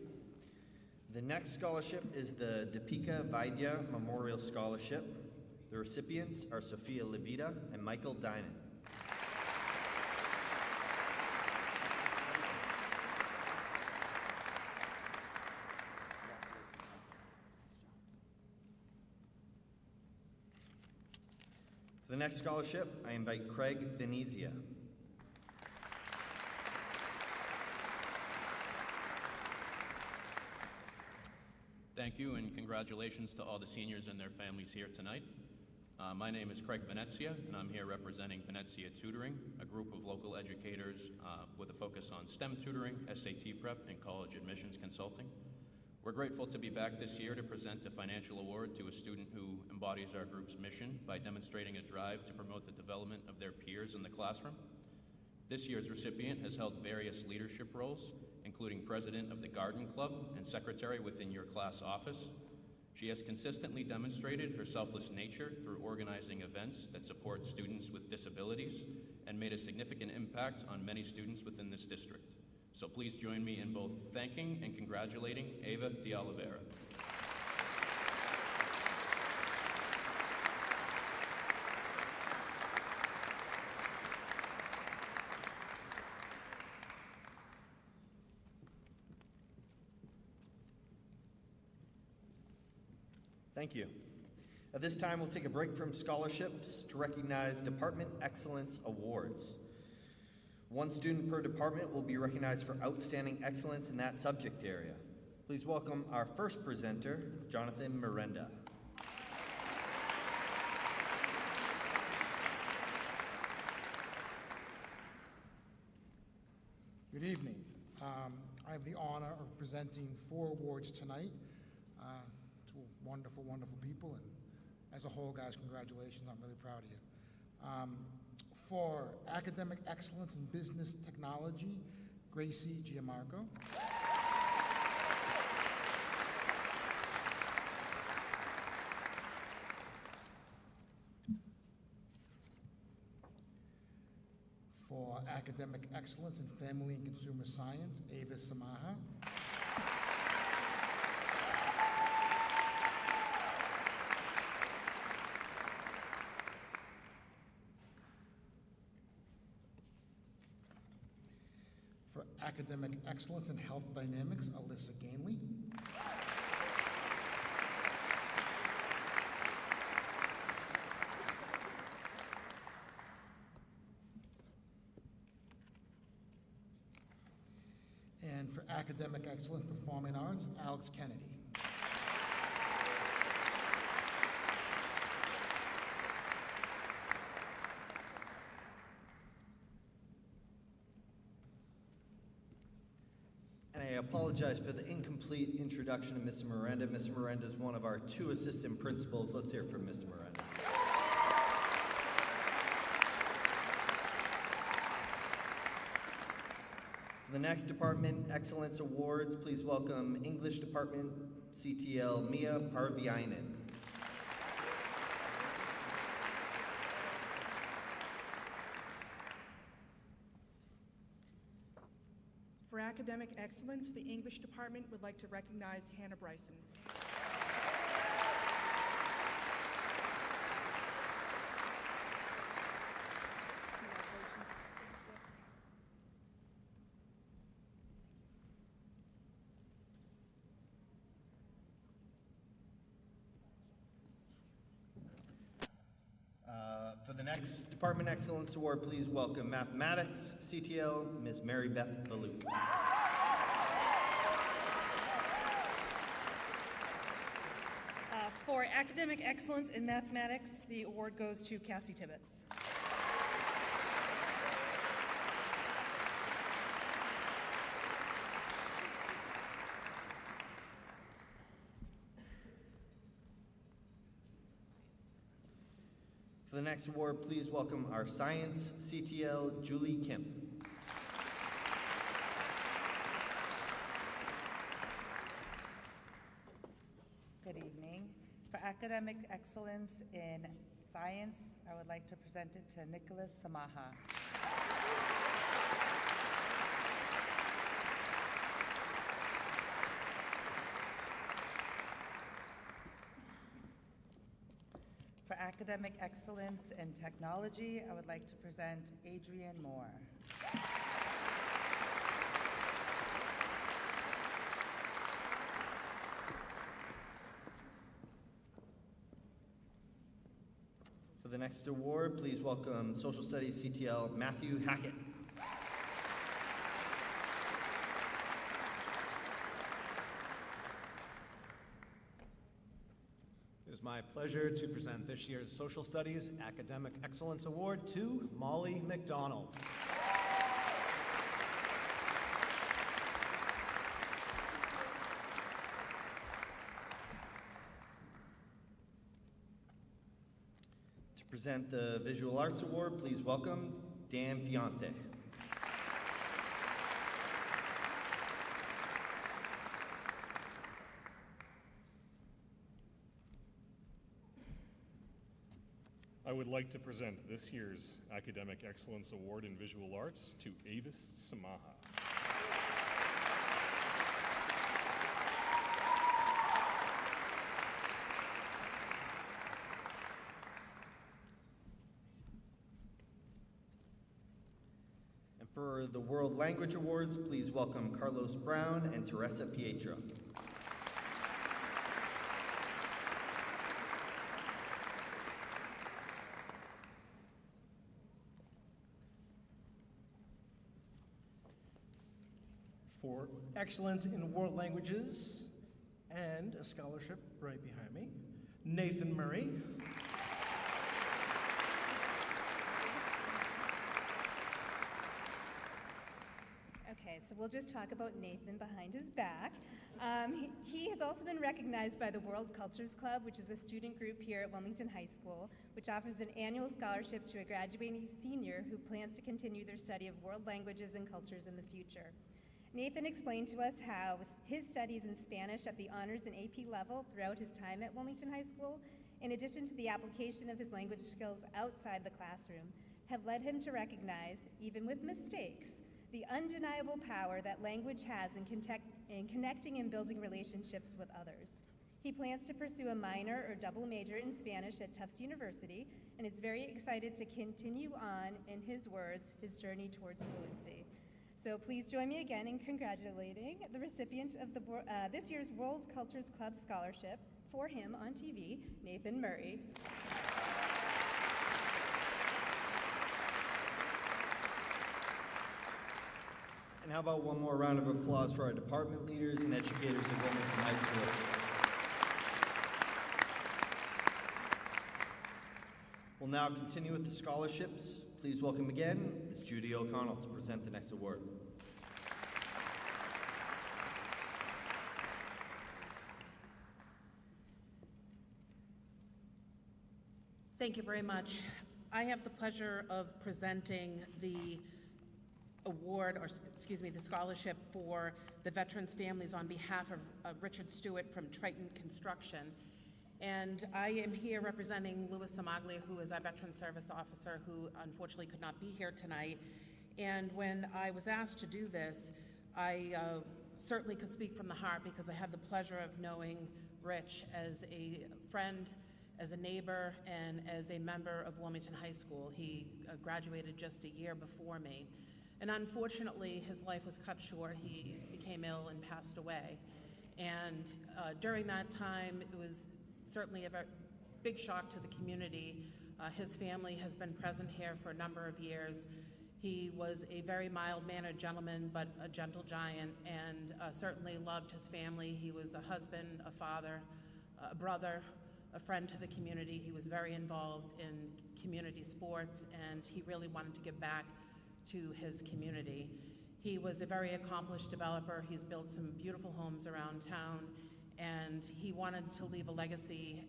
The next scholarship is the Deepika Vaidya Memorial Scholarship. The recipients are Sophia Levita and Michael Dinan. For the next scholarship, I invite Craig Venezia. Thank you, and congratulations to all the seniors and their families here tonight. My name is Craig Venezia, and I'm here representing Venezia Tutoring, a group of local educators with a focus on STEM tutoring, SAT prep, and college admissions consulting. We're grateful to be back this year to present a financial award to a student who embodies our group's mission by demonstrating a drive to promote the development of their peers in the classroom. This year's recipient has held various leadership roles, including president of the Garden Club and secretary within your class office. She has consistently demonstrated her selfless nature through organizing events that support students with disabilities and made a significant impact on many students within this district. So please join me in both thanking and congratulating Ava de Oliveira. Thank you. At this time, we'll take a break from scholarships to recognize Department Excellence Awards. One student per department will be recognized for outstanding excellence in that subject area. Please welcome our first presenter, Jonathan Miranda. Good evening. I have the honor of presenting 4 awards tonight to wonderful, wonderful people, and as a whole, guys, congratulations. I'm really proud of you. For academic excellence in business technology, Gracie Giamarco. For academic excellence in family and consumer science, Avis Samaha. For academic excellence in health dynamics, Alyssa Gainley. And for academic excellence in performing arts, Alex Kennedy. apologize for the incomplete introduction of Mr. Miranda. Mr. Miranda is one of our 2 assistant principals. Let's hear it from Mr. Miranda. For the next Department Excellence Awards, please welcome English Department CTL Mia Parviainen. For academic excellence, the English department would like to recognize Hannah Bryson. For the next Department Excellence Award, please welcome Mathematics CTL Ms. Mary Beth Valuk. For academic excellence in mathematics, the award goes to Cassie Tibbetts. For the next award, please welcome our Science CTL Julie Kim. Good evening. For academic excellence in science, I would like to present it to Nicholas Samaha. For academic excellence in technology, I would like to present Adrian Moore. For the next award, please welcome Social Studies CTL Matthew Hackett. It is my pleasure to present this year's Social Studies Academic Excellence Award to Molly McDonald. To present the Visual Arts Award, please welcome Dan Fiante. I would like to present this year's Academic Excellence Award in Visual Arts to Avis Samaha. And for the World Language Awards, please welcome Carlos Brown and Teresa Pietro. For excellence in world languages and a scholarship right behind me, Nathan Murray. Okay, so we'll just talk about Nathan behind his back. He has also been recognized by the World Cultures Club, which is a student group here at Wilmington High School, which offers an annual scholarship to a graduating senior who plans to continue their study of world languages and cultures in the future. Nathan explained to us how his studies in Spanish at the honors and AP level throughout his time at Wilmington High School, in addition to the application of his language skills outside the classroom, have led him to recognize, even with mistakes, the undeniable power that language has in connecting and building relationships with others. He plans to pursue a minor or double major in Spanish at Tufts University and is very excited to continue on, in his words, his journey towards fluency. So please join me again in congratulating the recipient of this year's World Cultures Club Scholarship, for him on TV, Nathan Murray. And how about one more round of applause for our department leaders and educators at Wilmington High School. We'll now continue with the scholarships. Please welcome again Ms. Judy O'Connell to present the next award. Thank you very much. I have the pleasure of presenting the award, or excuse me, the scholarship for the veterans' families on behalf of Richard Stewart from Triton Construction. And I am here representing Louis Samaglia, who is our Veteran Service Officer, who unfortunately could not be here tonight. And when I was asked to do this, I certainly could speak from the heart because I had the pleasure of knowing Rich as a friend, as a neighbor, and as a member of Wilmington High School. He graduated just a year before me. And unfortunately, his life was cut short. He became ill and passed away. And during that time, it was certainly a big shock to the community. His family has been present here for a number of years. He was a very mild-mannered gentleman, but a gentle giant, and certainly loved his family. He was a husband, a father, a brother, a friend to the community. He was very involved in community sports, and he really wanted to give back to his community. He was a very accomplished developer. He's built some beautiful homes around town, and he wanted to leave a legacy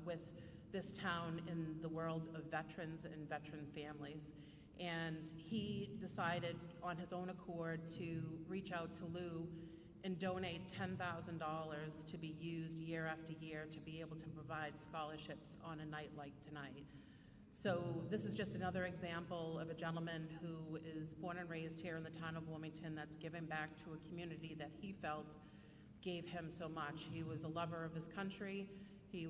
with this town in the world of veterans and veteran families. And he decided on his own accord to reach out to Lou and donate $10,000 to be used year after year to be able to provide scholarships on a night like tonight. So this is just another example of a gentleman who is born and raised here in the town of Wilmington that's given back to a community that he felt gave him so much. He was a lover of his country. He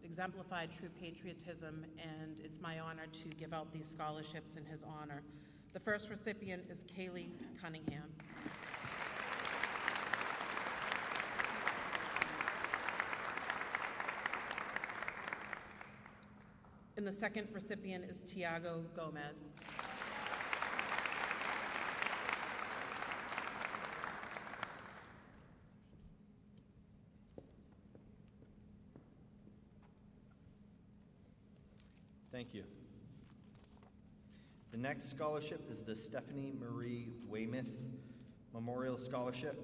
exemplified true patriotism, and it's my honor to give out these scholarships in his honor. The first recipient is Kaylee Cunningham. And the second recipient is Tiago Gomez. Thank you. The next scholarship is the Stephanie Marie Weymouth Memorial Scholarship.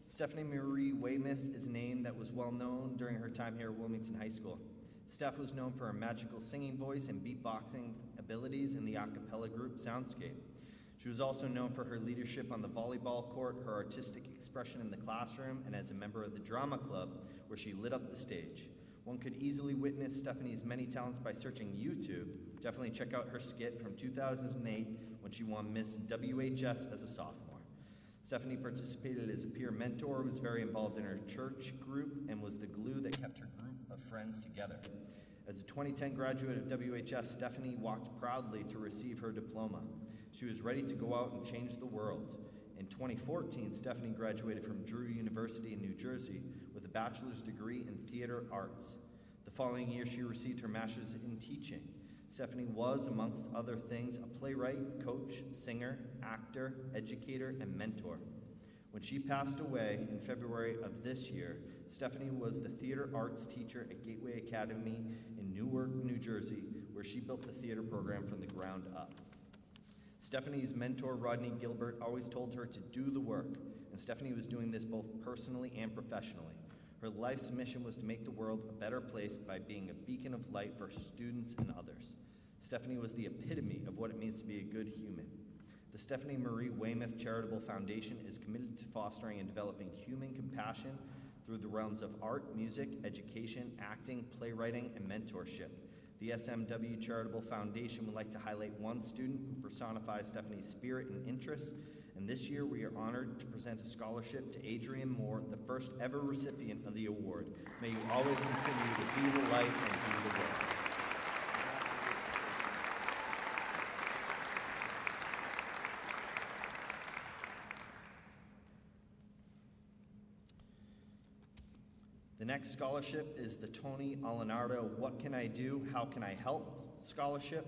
Stephanie Marie Weymouth is a name that was well known during her time here at Wilmington High School. Steph was known for her magical singing voice and beatboxing abilities in the a cappella group Soundscape. She was also known for her leadership on the volleyball court, her artistic expression in the classroom, and as a member of the drama club, where she lit up the stage. One could easily witness Stephanie's many talents by searching YouTube. Definitely check out her skit from 2008 when she won Miss WHS as a sophomore. Stephanie participated as a peer mentor, was very involved in her church group, and was the glue that kept her group of friends together. As a 2010 graduate of WHS, Stephanie walked proudly to receive her diploma. She was ready to go out and change the world. In 2014, Stephanie graduated from Drew University in New Jersey with a bachelor's degree in theater arts. The following year, she received her master's in teaching. Stephanie was, amongst other things, a playwright, coach, singer, actor, educator, and mentor. When she passed away in February of this year, Stephanie was the theater arts teacher at Gateway Academy in Newark, New Jersey, where she built the theater program from the ground up. Stephanie's mentor, Rodney Gilbert, always told her to do the work, and Stephanie was doing this both personally and professionally. Her life's mission was to make the world a better place by being a beacon of light for students and others. Stephanie was the epitome of what it means to be a good human. The Stephanie Marie Weymouth Charitable Foundation is committed to fostering and developing human compassion through the realms of art, music, education, acting, playwriting, and mentorship. The SMW Charitable Foundation would like to highlight one student who personifies Stephanie's spirit and interests, and this year we are honored to present a scholarship to Adrian Moore, the first ever recipient of the award. May you always continue to be the light and do the work. The next scholarship is the Tony Alenardo What Can I Do, How Can I Help Scholarship.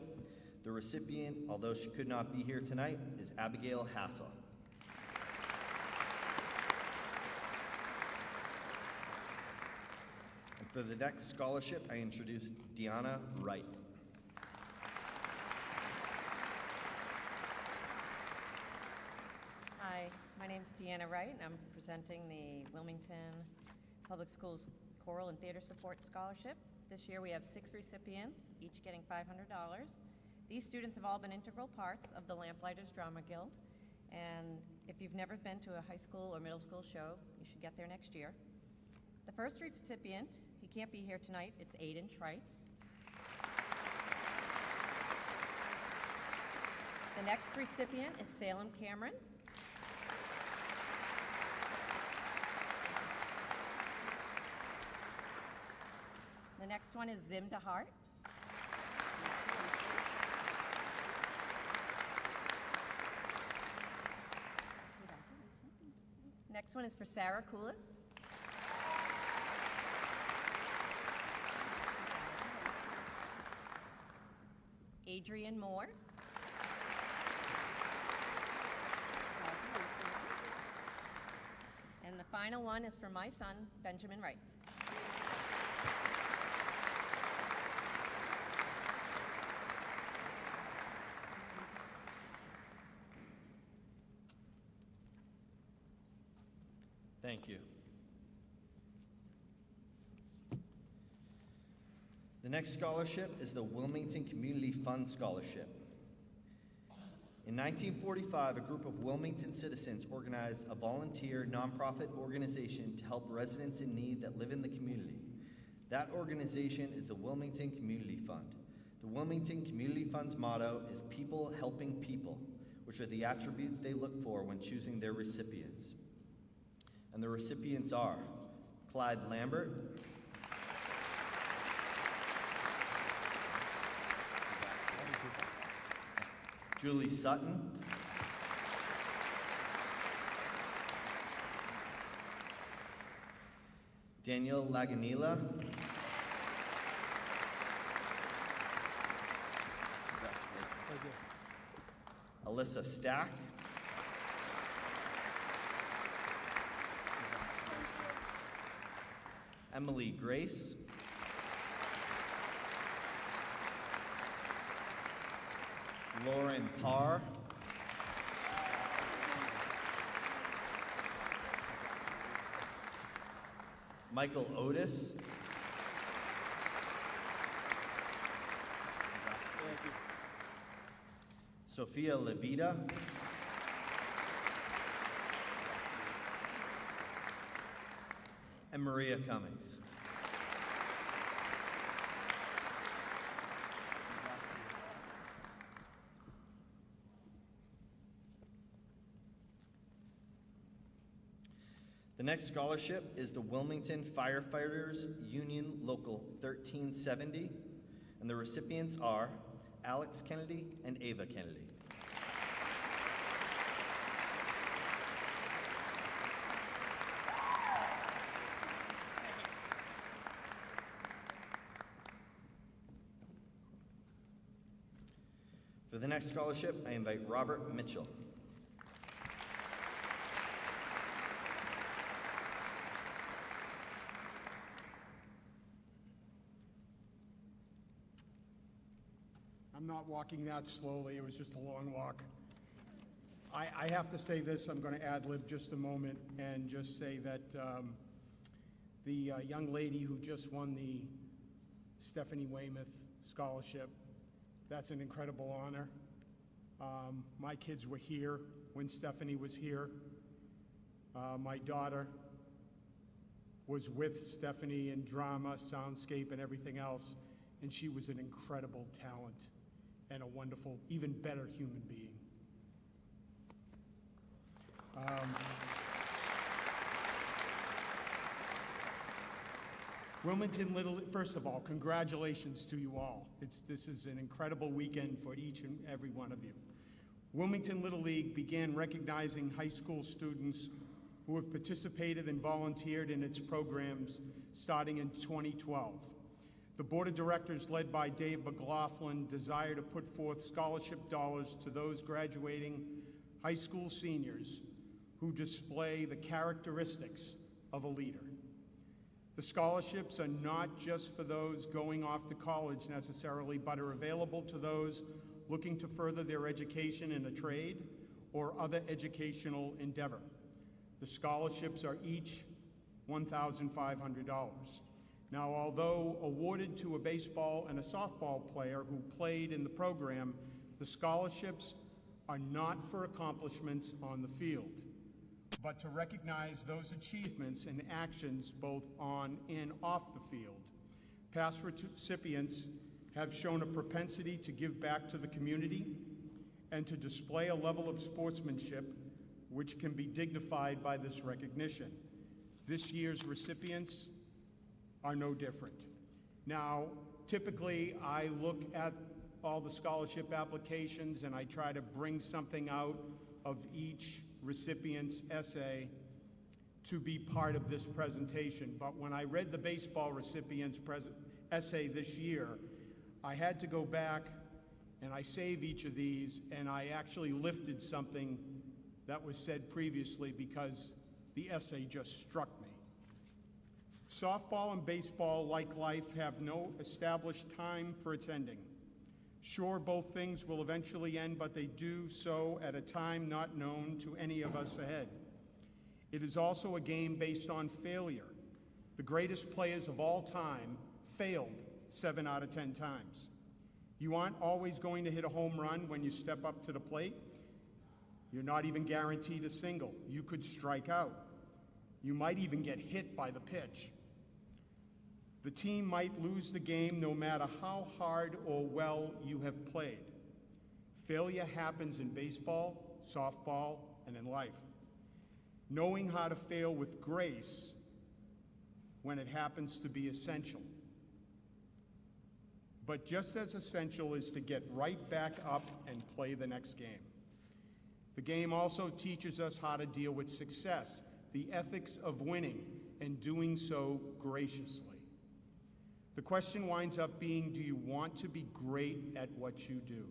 The recipient, although she could not be here tonight, is Abigail Hassel. And for the next scholarship, I introduce Deanna Wright. Hi, my name's Deanna Wright, and I'm presenting the Wilmington Public Schools Choral and Theater Support Scholarship. This year we have 6 recipients, each getting $500. These students have all been integral parts of the Lamplighters Drama Guild, and if you've never been to a high school or middle school show, you should get there next year. The first recipient, he can't be here tonight, it's Aiden Schreitz. The next recipient is Salem Cameron. The next one is Zim DeHart. Next one is for Sarah Koulis. Adrian Moore. And the final one is for my son, Benjamin Wright. Thank you. The next scholarship is the Wilmington Community Fund Scholarship. In 1945, a group of Wilmington citizens organized a volunteer nonprofit organization to help residents in need that live in the community. That organization is the Wilmington Community Fund. The Wilmington Community Fund's motto is people helping people, which are the attributes they look for when choosing their recipients. And the recipients are Clyde Lambert, Julie Sutton, Daniel Laganila, Alyssa Stack, Emily Grace, Lauren Parr, Michael Otis, Sophia Levita, and Maria Cummings. The next scholarship is the Wilmington Firefighters Union Local 1370, and the recipients are Alex Kennedy and Ava Kennedy. For the next scholarship, I invite Robert Mitchell. I'm not walking that slowly. It was just a long walk. I have to say this. I'm going to ad-lib just a moment and just say that the young lady who just won the Stephanie Weymouth Scholarship, that's an incredible honor. My kids were here when Stephanie was here. My daughter was with Stephanie in drama, soundscape, and everything else, and she was an incredible talent and a wonderful, even better human being. Wilmington Little, first of all, congratulations to you all. This is an incredible weekend for each and every one of you. Wilmington Little League began recognizing high school students who have participated and volunteered in its programs starting in 2012. The board of directors, led by Dave McLaughlin, desire to put forth scholarship dollars to those graduating high school seniors who display the characteristics of a leader. The scholarships are not just for those going off to college necessarily, but are available to those looking to further their education in a trade or other educational endeavor. The scholarships are each $1,500. Now, although awarded to a baseball and a softball player who played in the program, the scholarships are not for accomplishments on the field, but to recognize those achievements and actions both on and off the field. Past recipients have shown a propensity to give back to the community and to display a level of sportsmanship which can be dignified by this recognition. This year's recipients are no different. Now, typically I look at all the scholarship applications and I try to bring something out of each recipient's essay to be part of this presentation. But when I read the baseball recipient's essay this year, I had to go back and I save each of these, and I actually lifted something that was said previously because the essay just struck me. Softball and baseball, like life, have no established time for its ending. Sure, both things will eventually end, but they do so at a time not known to any of us ahead. It is also a game based on failure. The greatest players of all time failed 7 out of 10 times. You aren't always going to hit a home run when you step up to the plate. You're not even guaranteed a single. You could strike out. You might even get hit by the pitch. The team might lose the game no matter how hard or well you have played. Failure happens in baseball, softball, and in life. Knowing how to fail with grace when it happens to be essential. But just as essential is to get right back up and play the next game. The game also teaches us how to deal with success, the ethics of winning, and doing so graciously. The question winds up being, do you want to be great at what you do?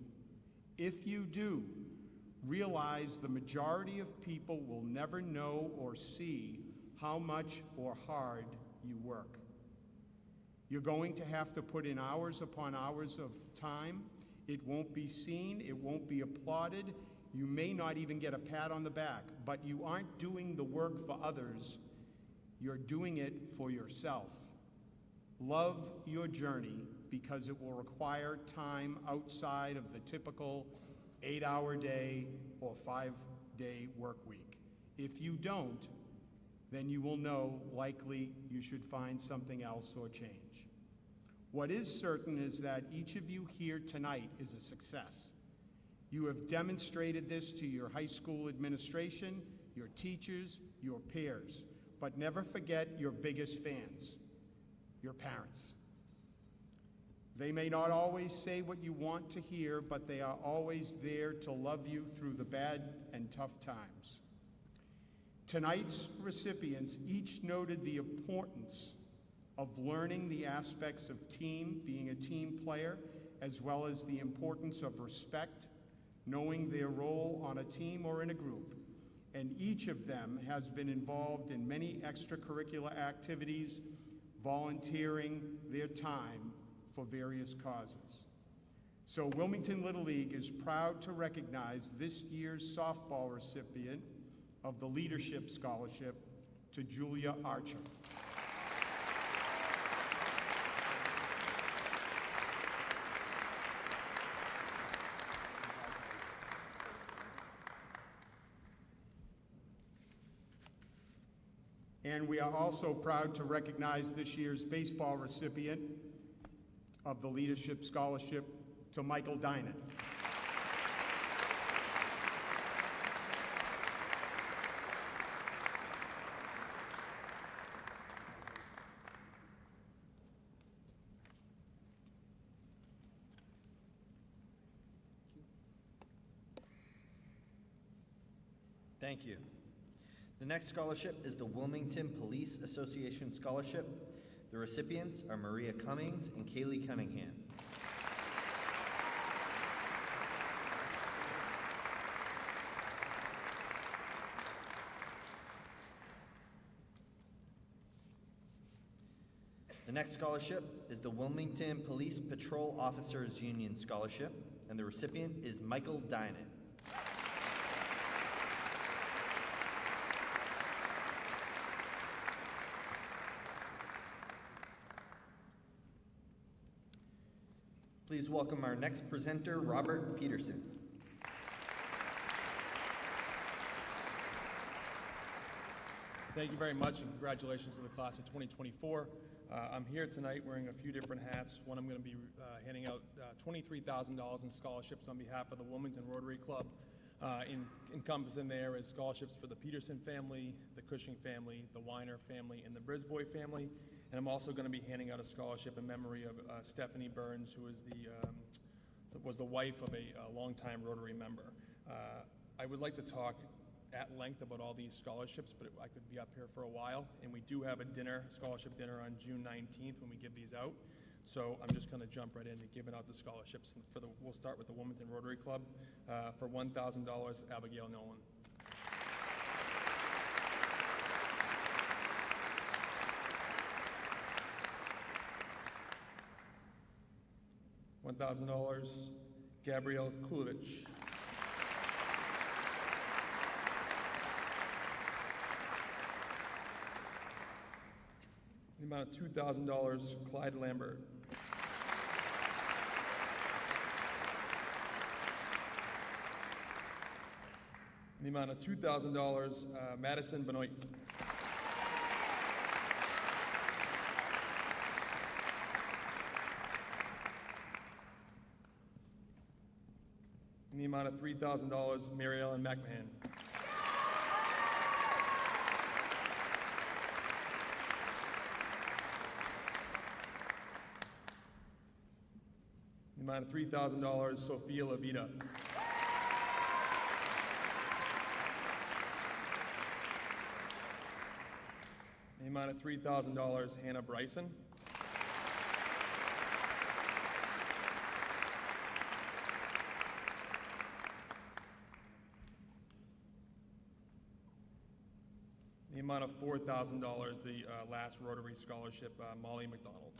If you do, realize the majority of people will never know or see how much or hard you work. You're going to have to put in hours upon hours of time. It won't be seen, it won't be applauded. You may not even get a pat on the back, but you aren't doing the work for others, you're doing it for yourself. Love your journey because it will require time outside of the typical 8-hour day or 5-day work week. If you don't, then you will know likely you should find something else or change. What is certain is that each of you here tonight is a success. You have demonstrated this to your high school administration, your teachers, your peers, but never forget your biggest fans, your parents. They may not always say what you want to hear, but they are always there to love you through the bad and tough times. Tonight's recipients each noted the importance of learning the aspects of team, being a team player, as well as the importance of respect, knowing their role on a team or in a group. And each of them has been involved in many extracurricular activities, volunteering their time for various causes. So Wilmington Little League is proud to recognize this year's softball recipient of the Leadership Scholarship to Julia Archer. And we are also proud to recognize this year's baseball recipient of the Leadership Scholarship to Michael Dinan. Thank you. The next scholarship is the Wilmington Police Association Scholarship. The recipients are Maria Cummings and Kaylee Cunningham. The next scholarship is the Wilmington Police Patrol Officers Union Scholarship, and the recipient is Michael Dinan. Please welcome our next presenter, Robert Peterson. Thank you very much, and congratulations to the class of 2024. I'm here tonight wearing a few different hats. One, I'm going to be handing out $23,000 in scholarships on behalf of the Wilmington Rotary Club. Encompassing there is scholarships for the Peterson family, the Cushing family, the Weiner family, and the Brisbois family. And I'm also going to be handing out a scholarship in memory of Stephanie Burns, who is was the wife of a longtime Rotary member. I would like to talk at length about all these scholarships, but I could be up here for a while. And we do have a scholarship dinner on June 19th when we give these out. So I'm just going to jump right into giving out the scholarships. We'll start with the Wilmington Rotary Club for $1,000, Abigail Nolan. $1,000, Gabrielle Kulovich. The amount of $2,000, Clyde Lambert. The amount of $2,000, Madison Benoit. In the amount of $3,000, Mary Ellen McMahon. In the amount of $3,000, Sophia Levita. In the amount of $3,000, Hannah Bryson. The amount of $4,000, the last Rotary Scholarship, Molly McDonald.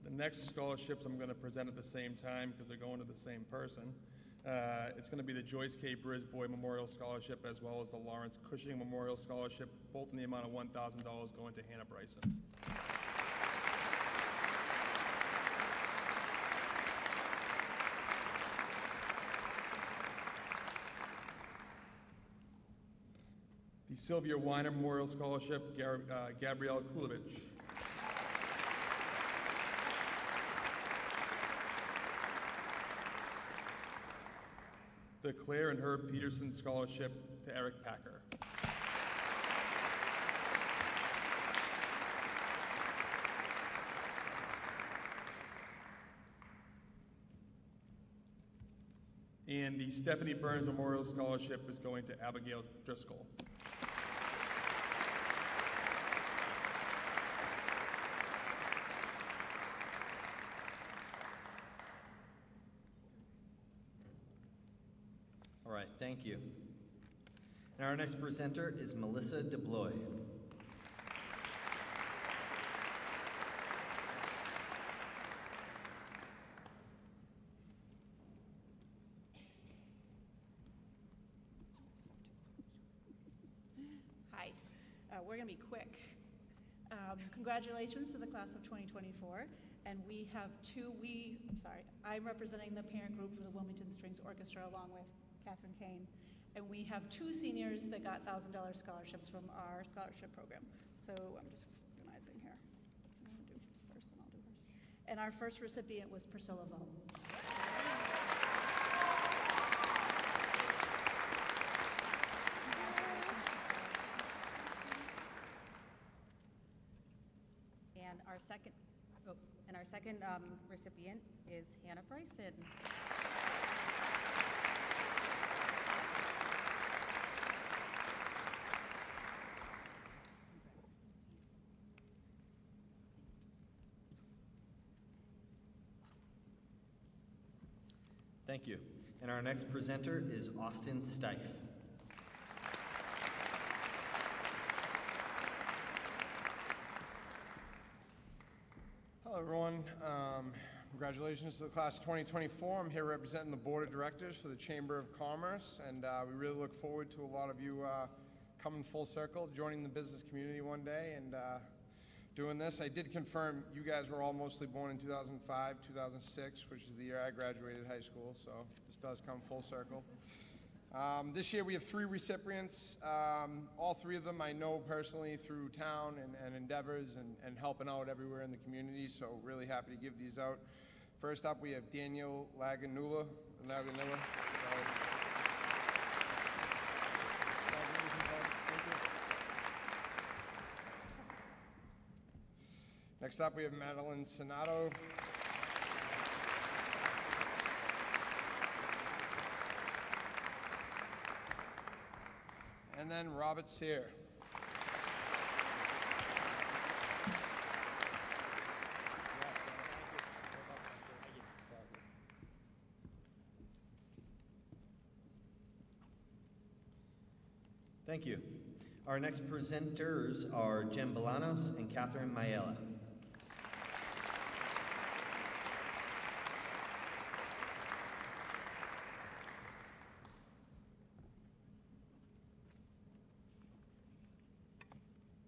The next scholarships I'm going to present at the same time because they're going to the same person. It's going to be the Joyce K. Brisbois Memorial Scholarship as well as the Lawrence Cushing Memorial Scholarship, both in the amount of $1,000 going to Hannah Bryson. The Sylvia Weiner Memorial Scholarship, Gabrielle Kulovich. The Claire and Herb Peterson Scholarship to Eric Packer. And the Stephanie Burns Memorial Scholarship is going to Abigail Driscoll. All right, thank you. And our next presenter is Melissa DeBlois. Hi. We're going to be quick. Congratulations to the class of 2024. And we have I'm representing the parent group for the Wilmington Strings Orchestra along with Catherine Kane. And we have two seniors that got $1,000 scholarships from our scholarship program. So I'm just organizing here. I'll do first and I'll do first. And our first recipient was Priscilla Vo. And our second recipient is Hannah Bryson. Thank you. And our next presenter is Austin Steiff. Hello, everyone. Congratulations to the class of 2024. I'm here representing the Board of Directors for the Chamber of Commerce, and we really look forward to a lot of you coming full circle, joining the business community one day and doing this. I did confirm you guys were all mostly born in 2005, 2006, which is the year I graduated high school, so this does come full circle. This year we have 3 recipients. All 3 of them I know personally through town and endeavors and helping out everywhere in the community, so really happy to give these out. First up, we have Daniel Laganula. Next up, we have Madeline Sonato. And then Robert Sear. Thank you. Our next presenters are Jen Bolanos and Catherine Mayela.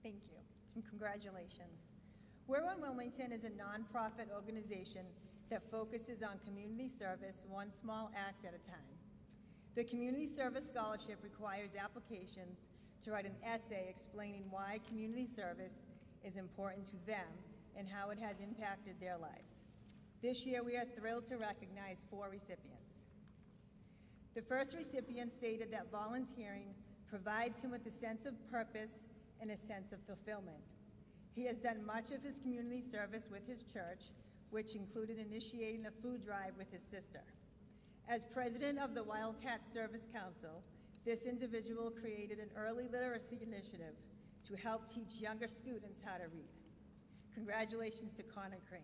Thank you, and congratulations. We're One Wilmington is a nonprofit organization that focuses on community service one small act at a time. The Community Service Scholarship requires applications to write an essay explaining why community service is important to them and how it has impacted their lives. This year, we are thrilled to recognize 4 recipients. The first recipient stated that volunteering provides him with a sense of purpose and a sense of fulfillment. He has done much of his community service with his church, which included initiating a food drive with his sister. As president of the Wildcat Service Council, this individual created an early literacy initiative to help teach younger students how to read. Congratulations to Connor Crane.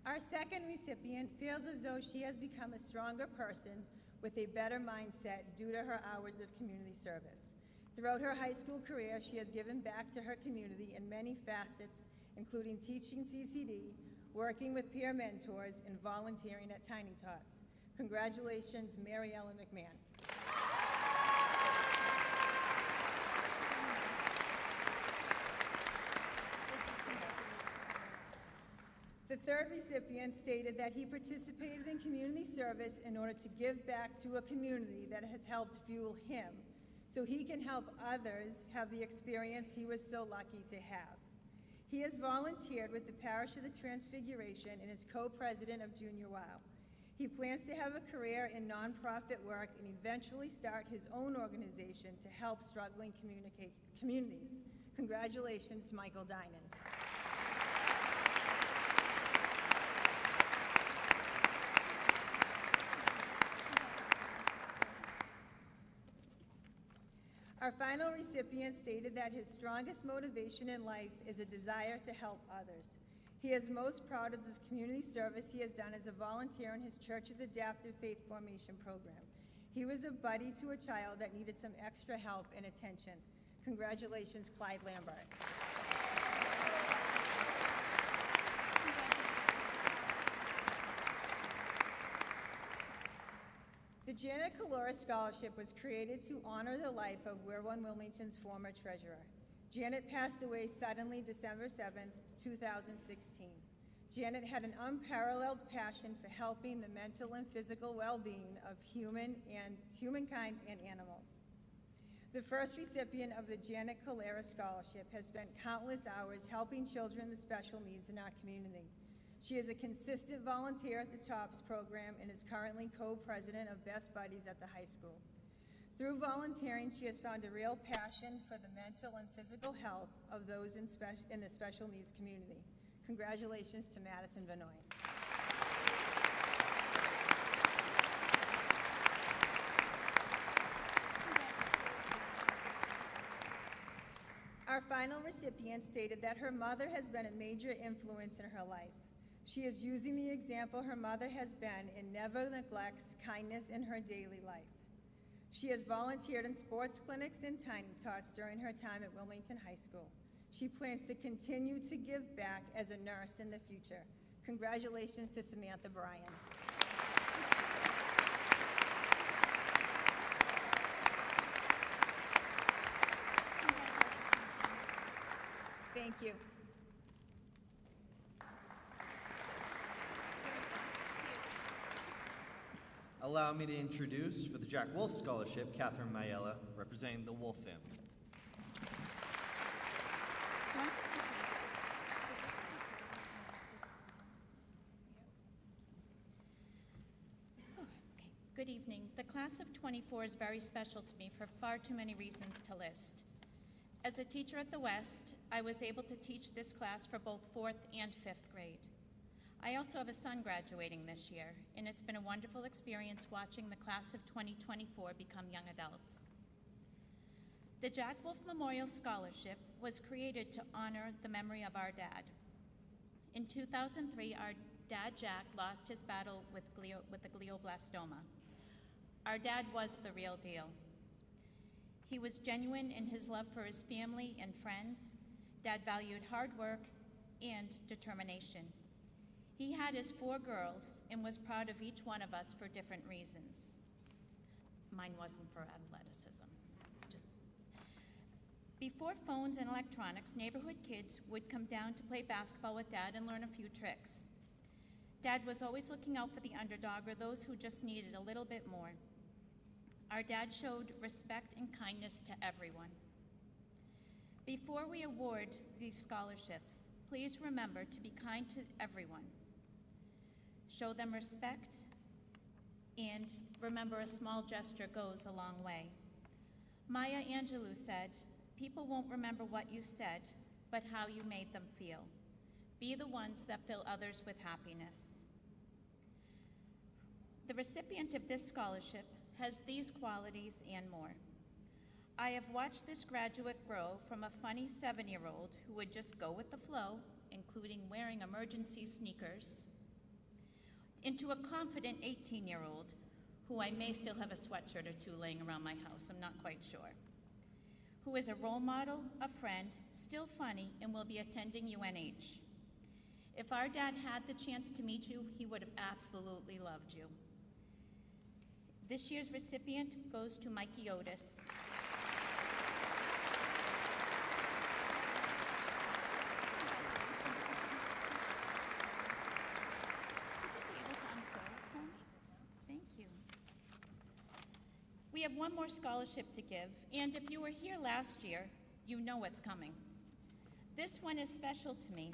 Our second recipient feels as though she has become a stronger person with a better mindset due to her hours of community service. Throughout her high school career, she has given back to her community in many facets, including teaching CCD, working with peer mentors, and volunteering at Tiny Tots. Congratulations, Mary Ellen McMahon. The third recipient stated that he participated in community service in order to give back to a community that has helped fuel him, so he can help others have the experience he was so lucky to have. He has volunteered with the Parish of the Transfiguration and is co-president of Junior WOW. He plans to have a career in nonprofit work and eventually start his own organization to help struggling communities. Congratulations, Michael Dinan. Our final recipient stated that his strongest motivation in life is a desire to help others. He is most proud of the community service he has done as a volunteer in his church's adaptive faith formation program. He was a buddy to a child that needed some extra help and attention. Congratulations, Clyde Lambert. The Janet Calora Scholarship was created to honor the life of We're One Wilmington's former treasurer. Janet passed away suddenly December 7th, 2016. Janet had an unparalleled passion for helping the mental and physical well-being of humankind and animals. The first recipient of the Janet Calora Scholarship has spent countless hours helping children with special needs in our community. She is a consistent volunteer at the TOPS program and is currently co-president of Best Buddies at the high school. Through volunteering, she has found a real passion for the mental and physical health of those in the special needs community. Congratulations to Madison Vanoy. Our final recipient stated that her mother has been a major influence in her life. She is using the example her mother has been and never neglects kindness in her daily life. She has volunteered in sports clinics and tiny tots during her time at Wilmington High School. She plans to continue to give back as a nurse in the future. Congratulations to Samantha Bryan. Thank you. Allow me to introduce, for the Jack Wolf Scholarship, Catherine Mayella, representing the Wolf family. Good evening. The class of 24 is very special to me for far too many reasons to list. As a teacher at the West, I was able to teach this class for both 4th and 5th grade. I also have a son graduating this year, and it's been a wonderful experience watching the class of 2024 become young adults. The Jack Wolf Memorial Scholarship was created to honor the memory of our dad. In 2003, our dad, Jack, lost his battle with the glioblastoma. Our dad was the real deal. He was genuine in his love for his family and friends. Dad valued hard work and determination. He had his 4 girls and was proud of each one of us for different reasons. Mine wasn't for athleticism. Before phones and electronics, neighborhood kids would come down to play basketball with Dad and learn a few tricks. Dad was always looking out for the underdog or those who just needed a little bit more. Our dad showed respect and kindness to everyone. Before we award these scholarships, please remember to be kind to everyone. Show them respect, and remember a small gesture goes a long way. Maya Angelou said, "People won't remember what you said, but how you made them feel. Be the ones that fill others with happiness." The recipient of this scholarship has these qualities and more. I have watched this graduate grow from a funny 7-year-old who would just go with the flow, including wearing emergency sneakers, into a confident 18-year-old who I may still have a sweatshirt or 2 laying around my house, I'm not quite sure, who is a role model, a friend, still funny, and will be attending UNH. If our dad had the chance to meet you, he would have absolutely loved you. This year's recipient goes to Mikey Otis. Thank you. We have one more scholarship to give, and if you were here last year, you know what's coming. This one is special to me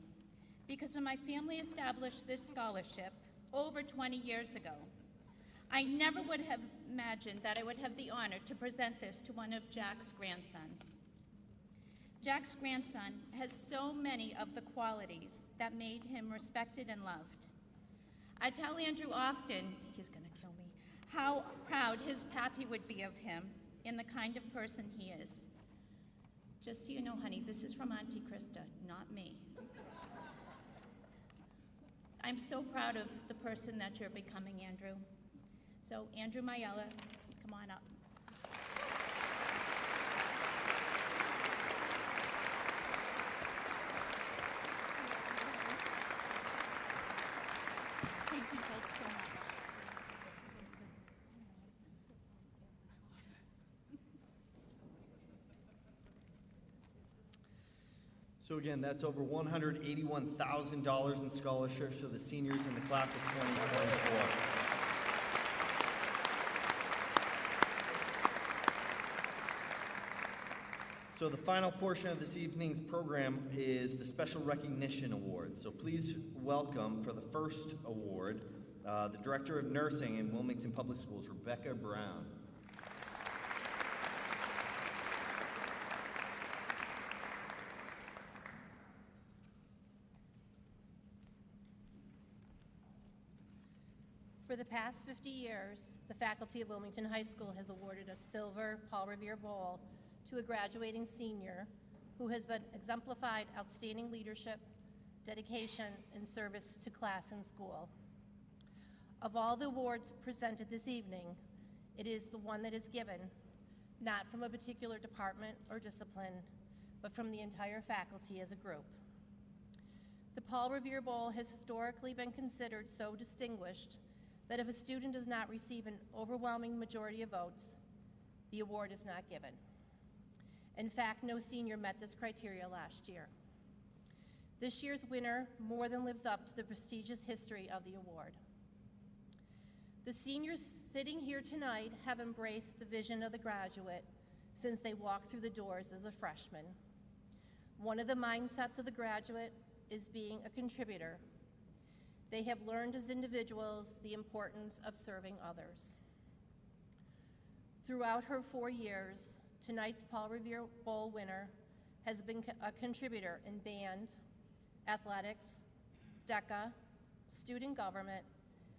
because when my family established this scholarship over 20 years ago, I never would have imagined that I would have the honor to present this to one of Jack's grandsons. Jack's grandson has so many of the qualities that made him respected and loved. I tell Andrew often, he's gonna kill me, how proud his pappy would be of him and the kind of person he is. Just so you know, honey, this is from Auntie Krista, not me. I'm so proud of the person that you're becoming, Andrew. So, Andrew Mayella, come on up. Thank you folks so much. So again, that's over $181,000 in scholarships for the seniors in the class of 2024. So the final portion of this evening's program is the Special Recognition Award. So please welcome for the first award, the Director of Nursing in Wilmington Public Schools, Rebecca Brown. For the past 50 years, the faculty of Wilmington High School has awarded a silver Paul Revere Bowl to a graduating senior who has been exemplified outstanding leadership, dedication, and service to class and school. Of all the awards presented this evening, It is the one that is given, not from a particular department or discipline, but from the entire faculty as a group. The Paul Revere Bowl has historically been considered so distinguished that if a student does not receive an overwhelming majority of votes, the award is not given. In fact, no senior met this criteria last year. This year's winner more than lives up to the prestigious history of the award. The seniors sitting here tonight have embraced the vision of the graduate since they walked through the doors as a freshman. One of the mindsets of the graduate is being a contributor. They have learned as individuals the importance of serving others. Throughout her 4 years, tonight's Paul Revere Bowl winner has been a contributor in band, athletics, DECA, student government,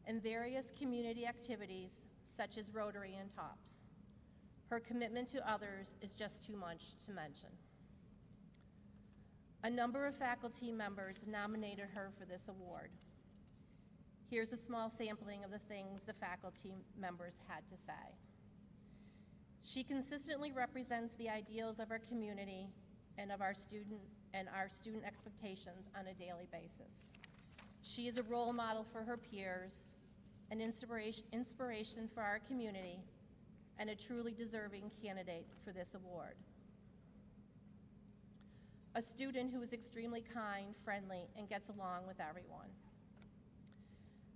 and various community activities such as Rotary and TOPS. Her commitment to others is just too much to mention. A number of faculty members nominated her for this award. Here's a small sampling of the things the faculty members had to say. She consistently represents the ideals of our community and of our student expectations on a daily basis. She is a role model for her peers, an inspiration for our community, and a truly deserving candidate for this award. A student who is extremely kind, friendly, and gets along with everyone.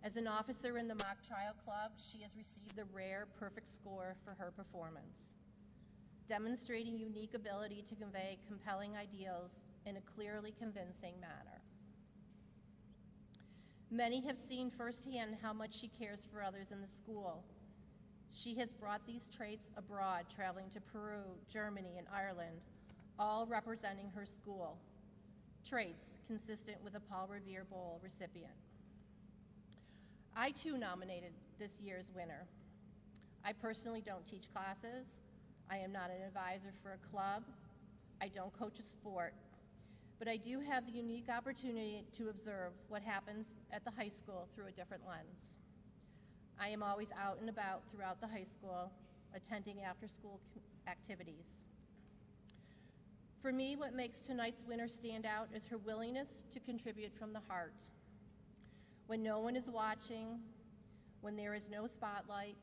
As an officer in the Mock Trial Club, she has received the rare perfect score for her performance, demonstrating unique ability to convey compelling ideals in a clearly convincing manner. Many have seen firsthand how much she cares for others in the school. She has brought these traits abroad, traveling to Peru, Germany, and Ireland, all representing her school, traits consistent with a Paul Revere Bowl recipient. I too nominated this year's winner. I personally don't teach classes. I am not an advisor for a club. I don't coach a sport. But I do have the unique opportunity to observe what happens at the high school through a different lens. I am always out and about throughout the high school, attending after-school activities. For me, what makes tonight's winner stand out is her willingness to contribute from the heart. When no one is watching, when there is no spotlight,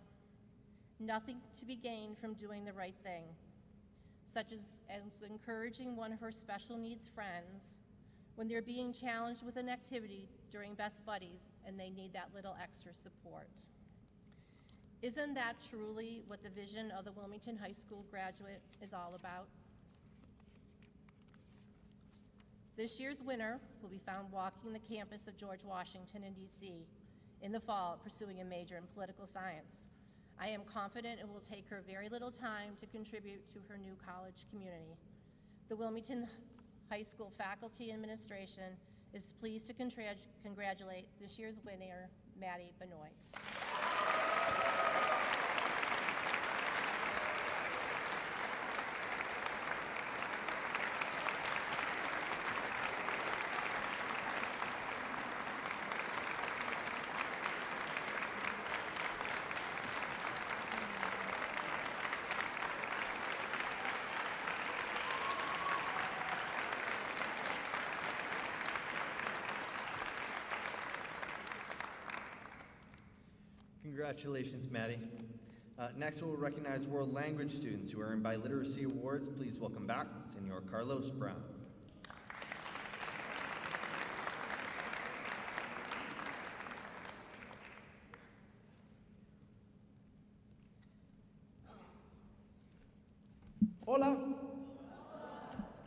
nothing to be gained from doing the right thing, such as encouraging one of her special needs friends when they're being challenged with an activity during Best Buddies and they need that little extra support. Isn't that truly what the vision of the Wilmington High School graduate is all about? This year's winner will be found walking the campus of George Washington in DC in the fall, pursuing a major in political science. I am confident it will take her very little time to contribute to her new college community. The Wilmington High School faculty and administration is pleased to congratulate this year's winner, Maddie Benoit. Congratulations, Maddie. Next, we'll recognize world language students who earned biliteracy awards. Please welcome back Senor Carlos Brown. Hola.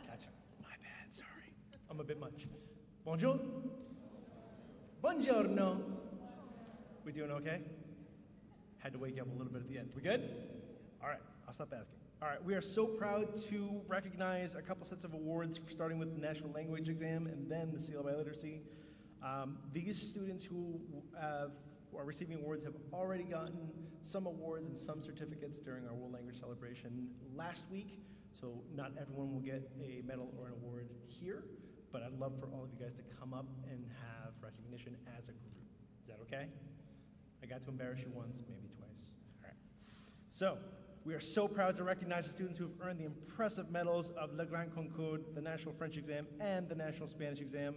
Gotcha. My bad, sorry. I'm a bit much. Bonjour. Buongiorno. We doing okay? Had to wake you up a little bit at the end. We good? All right, I'll stop asking. All right, we are so proud to recognize a couple sets of awards, starting with the National Language Exam and then the Seal of Biliteracy. These students who are receiving awards have already gotten some awards and some certificates during our World Language Celebration last week, so not everyone will get a medal or an award here, but I'd love for all of you guys to come up and have recognition as a group. Is that okay? I got to embarrass you once, maybe twice. All right. So, we are so proud to recognize the students who have earned the impressive medals of Le Grand Concours, the National French Exam, and the National Spanish Exam.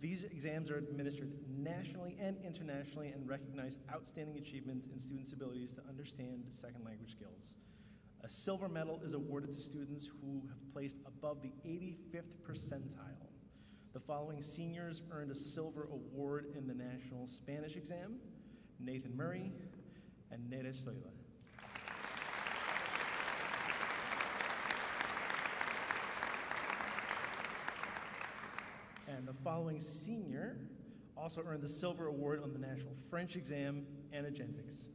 These exams are administered nationally and internationally and recognize outstanding achievement in students' abilities to understand second language skills. A silver medal is awarded to students who have placed above the 85th percentile. The following seniors earned a silver award in the National Spanish Exam: Nathan Murray and Neda Stoila. And the following senior also earned the silver award on the National French Exam, Anna Gentix.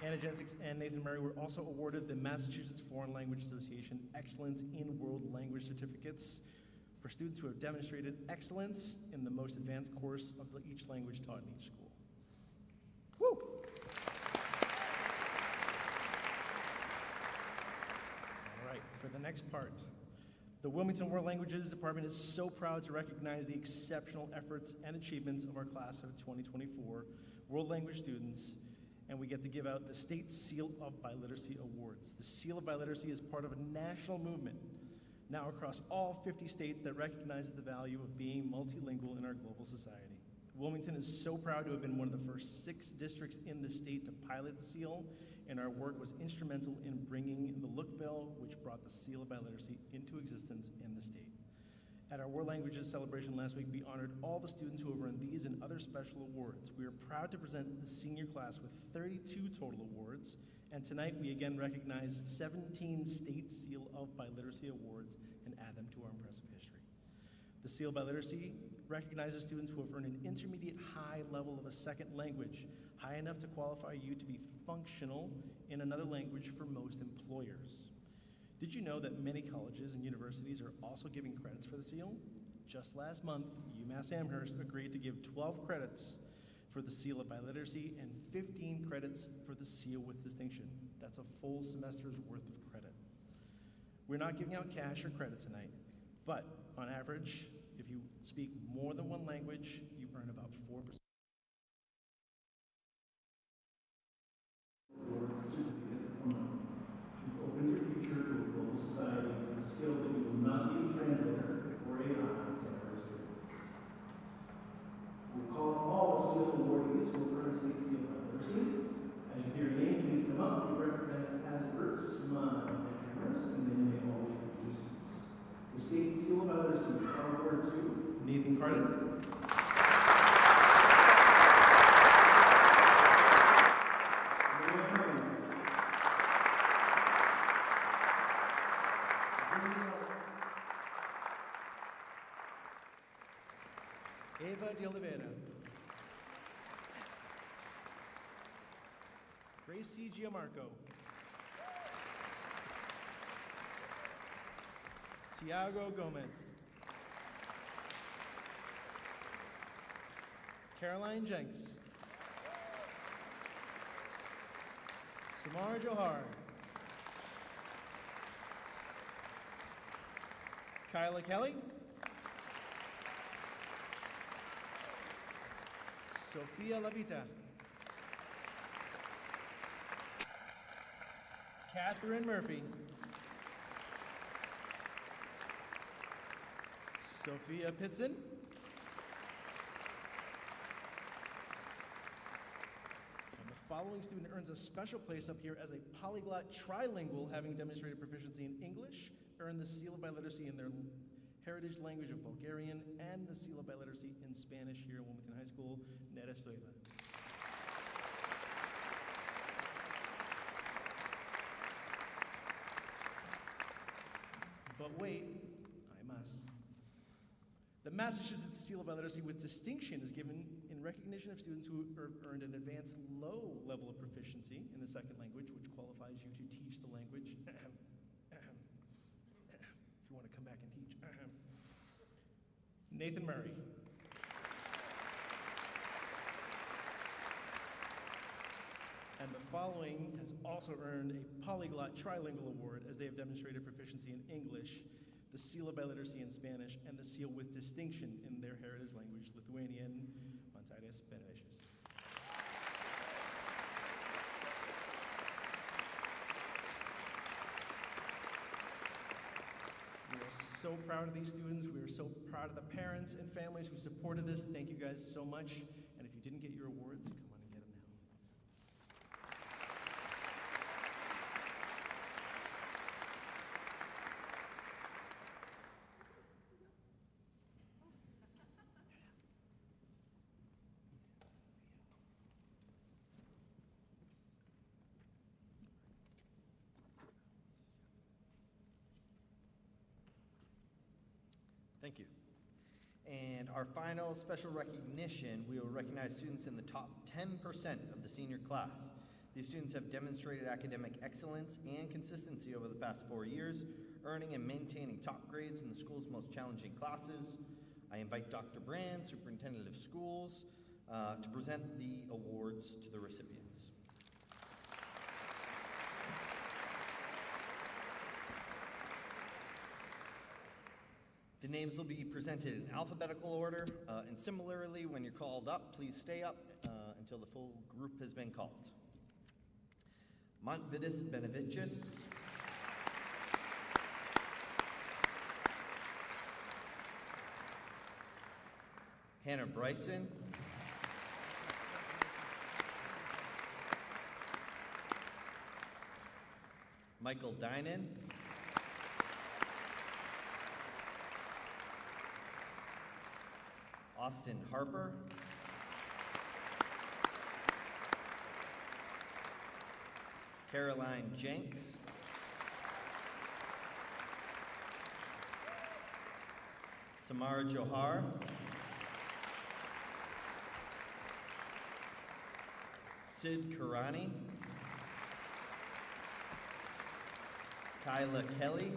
Anna Gentix and Nathan Murray were also awarded the Massachusetts Foreign Language Association Excellence in World Language Certificates for students who have demonstrated excellence in the most advanced course of each language taught in each school. Woo! All right, for the next part, the Wilmington World Languages Department is so proud to recognize the exceptional efforts and achievements of our class of 2024 World Language students, and we get to give out the State Seal of Biliteracy Awards. The Seal of Biliteracy is part of a national movement now across all 50 states that recognizes the value of being multilingual in our global society. Wilmington is so proud to have been one of the first 6 districts in the state to pilot the seal, and our work was instrumental in bringing the Look Bill, which brought the Seal of Biliteracy into existence in the state. At our World Languages celebration last week, we honored all the students who have earned these and other special awards. We are proud to present the senior class with 32 total awards, and tonight we again recognize 17 State Seal of Biliteracy awards and add them to our impressive history. The Seal of Biliteracy recognizes students who have earned an intermediate high level of a second language, high enough to qualify you to be functional in another language for most employers. Did you know that many colleges and universities are also giving credits for the seal? Just last month, UMass Amherst agreed to give 12 credits for the Seal of Biliteracy and 15 credits for the Seal with Distinction. That's a full semester's worth of credit. We're not giving out cash or credit tonight, but on average, if you speak more than one language, you earn about 4%. Open your future to a global society with a skill that you will not need a translator or AI to ever experience. We'll call all the seal awardees who will earn a State Seal of Biliteracy. As you hear your name, please come up. Be recognized as a group. Smile at the cameras, and then you may all introduce yourselves. The State Seal of Biliteracy are awarded to Nathan Carden. Eva de Oliveira. Gracie Giamarco. Tiago Gomez. Caroline Jenks. Samar Johar. Kyla Kelly. Sophia Lavita. Catherine Murphy. Sophia Pitson. And the following student earns a special place up here as a polyglot trilingual, having demonstrated proficiency in English, earned the Seal of Biliteracy in their heritage language of Bulgarian, and the Seal of Biliteracy in Spanish here at Wilmington High School, Neda Stoila. But wait, I must. The Massachusetts Seal of Biliteracy with Distinction is given in recognition of students who earned an advanced low level of proficiency in the second language, which qualifies you to teach the language. If you want to come back and teach. Nathan Murray. And the following has also earned a Polyglot Trilingual Award as they have demonstrated proficiency in English. the seal of biliteracy in Spanish, and the seal with distinction in their heritage language, Lithuanian. Mantaidės Benedicius. We are so proud of these students. We are so proud of the parents and families who supported this. Thank you guys so much. And if you didn't get your awards, come on and get them now. Thank you. And our final special recognition, we will recognize students in the top 10% of the senior class. These students have demonstrated academic excellence and consistency over the past 4 years, earning and maintaining top grades in the school's most challenging classes. I invite Dr. Brand, Superintendent of Schools, to present the awards to the recipients. The names will be presented in alphabetical order, and similarly, when you're called up, please stay up until the full group has been called. Montvidis Benevicius. Hannah Bryson. Michael Dinan. Austin Harper. Caroline Jenks. Samar Johar. Sid Karani. Kyla Kelly.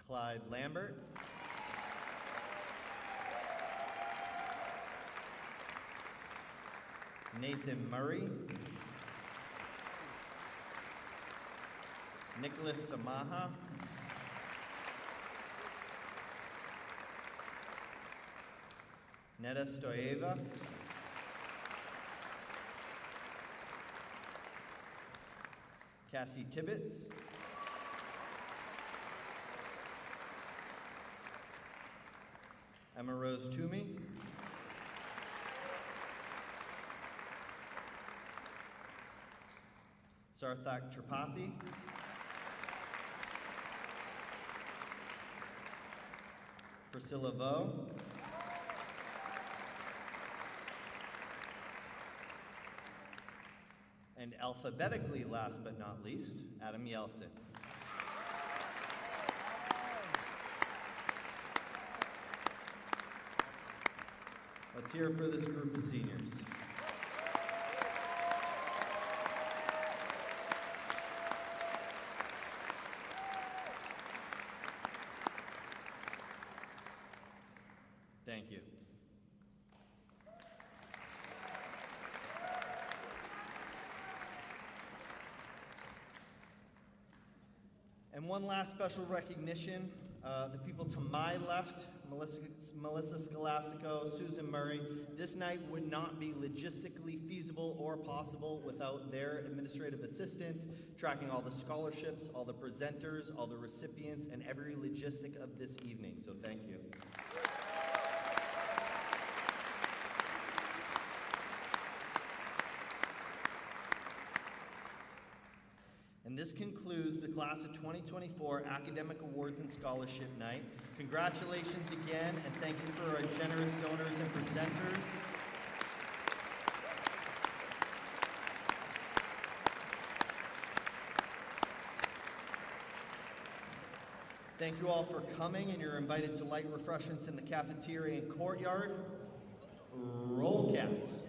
Clyde Lambert. Nathan Murray. Nicholas Samaha. Neda Stoyeva. Cassie Tibbetts. Emma Rose Toomey. Sarthak Tripathi. Priscilla Vo. And alphabetically, last but not least, Adam Yelson. Let's hear it for this group of seniors. Thank you. And one last special recognition, the people to my left, Melissa Scolastico, Susan Murray. This night would not be logistically feasible or possible without their administrative assistance, tracking all the scholarships, all the presenters, all the recipients, and every logistic of this evening, so thank you. And this concludes the Class of 2024 Academic Awards and Scholarship Night. Congratulations again, and thank you for our generous donors and presenters. Thank you all for coming, and you're invited to light refreshments in the cafeteria and courtyard. Roll Cats.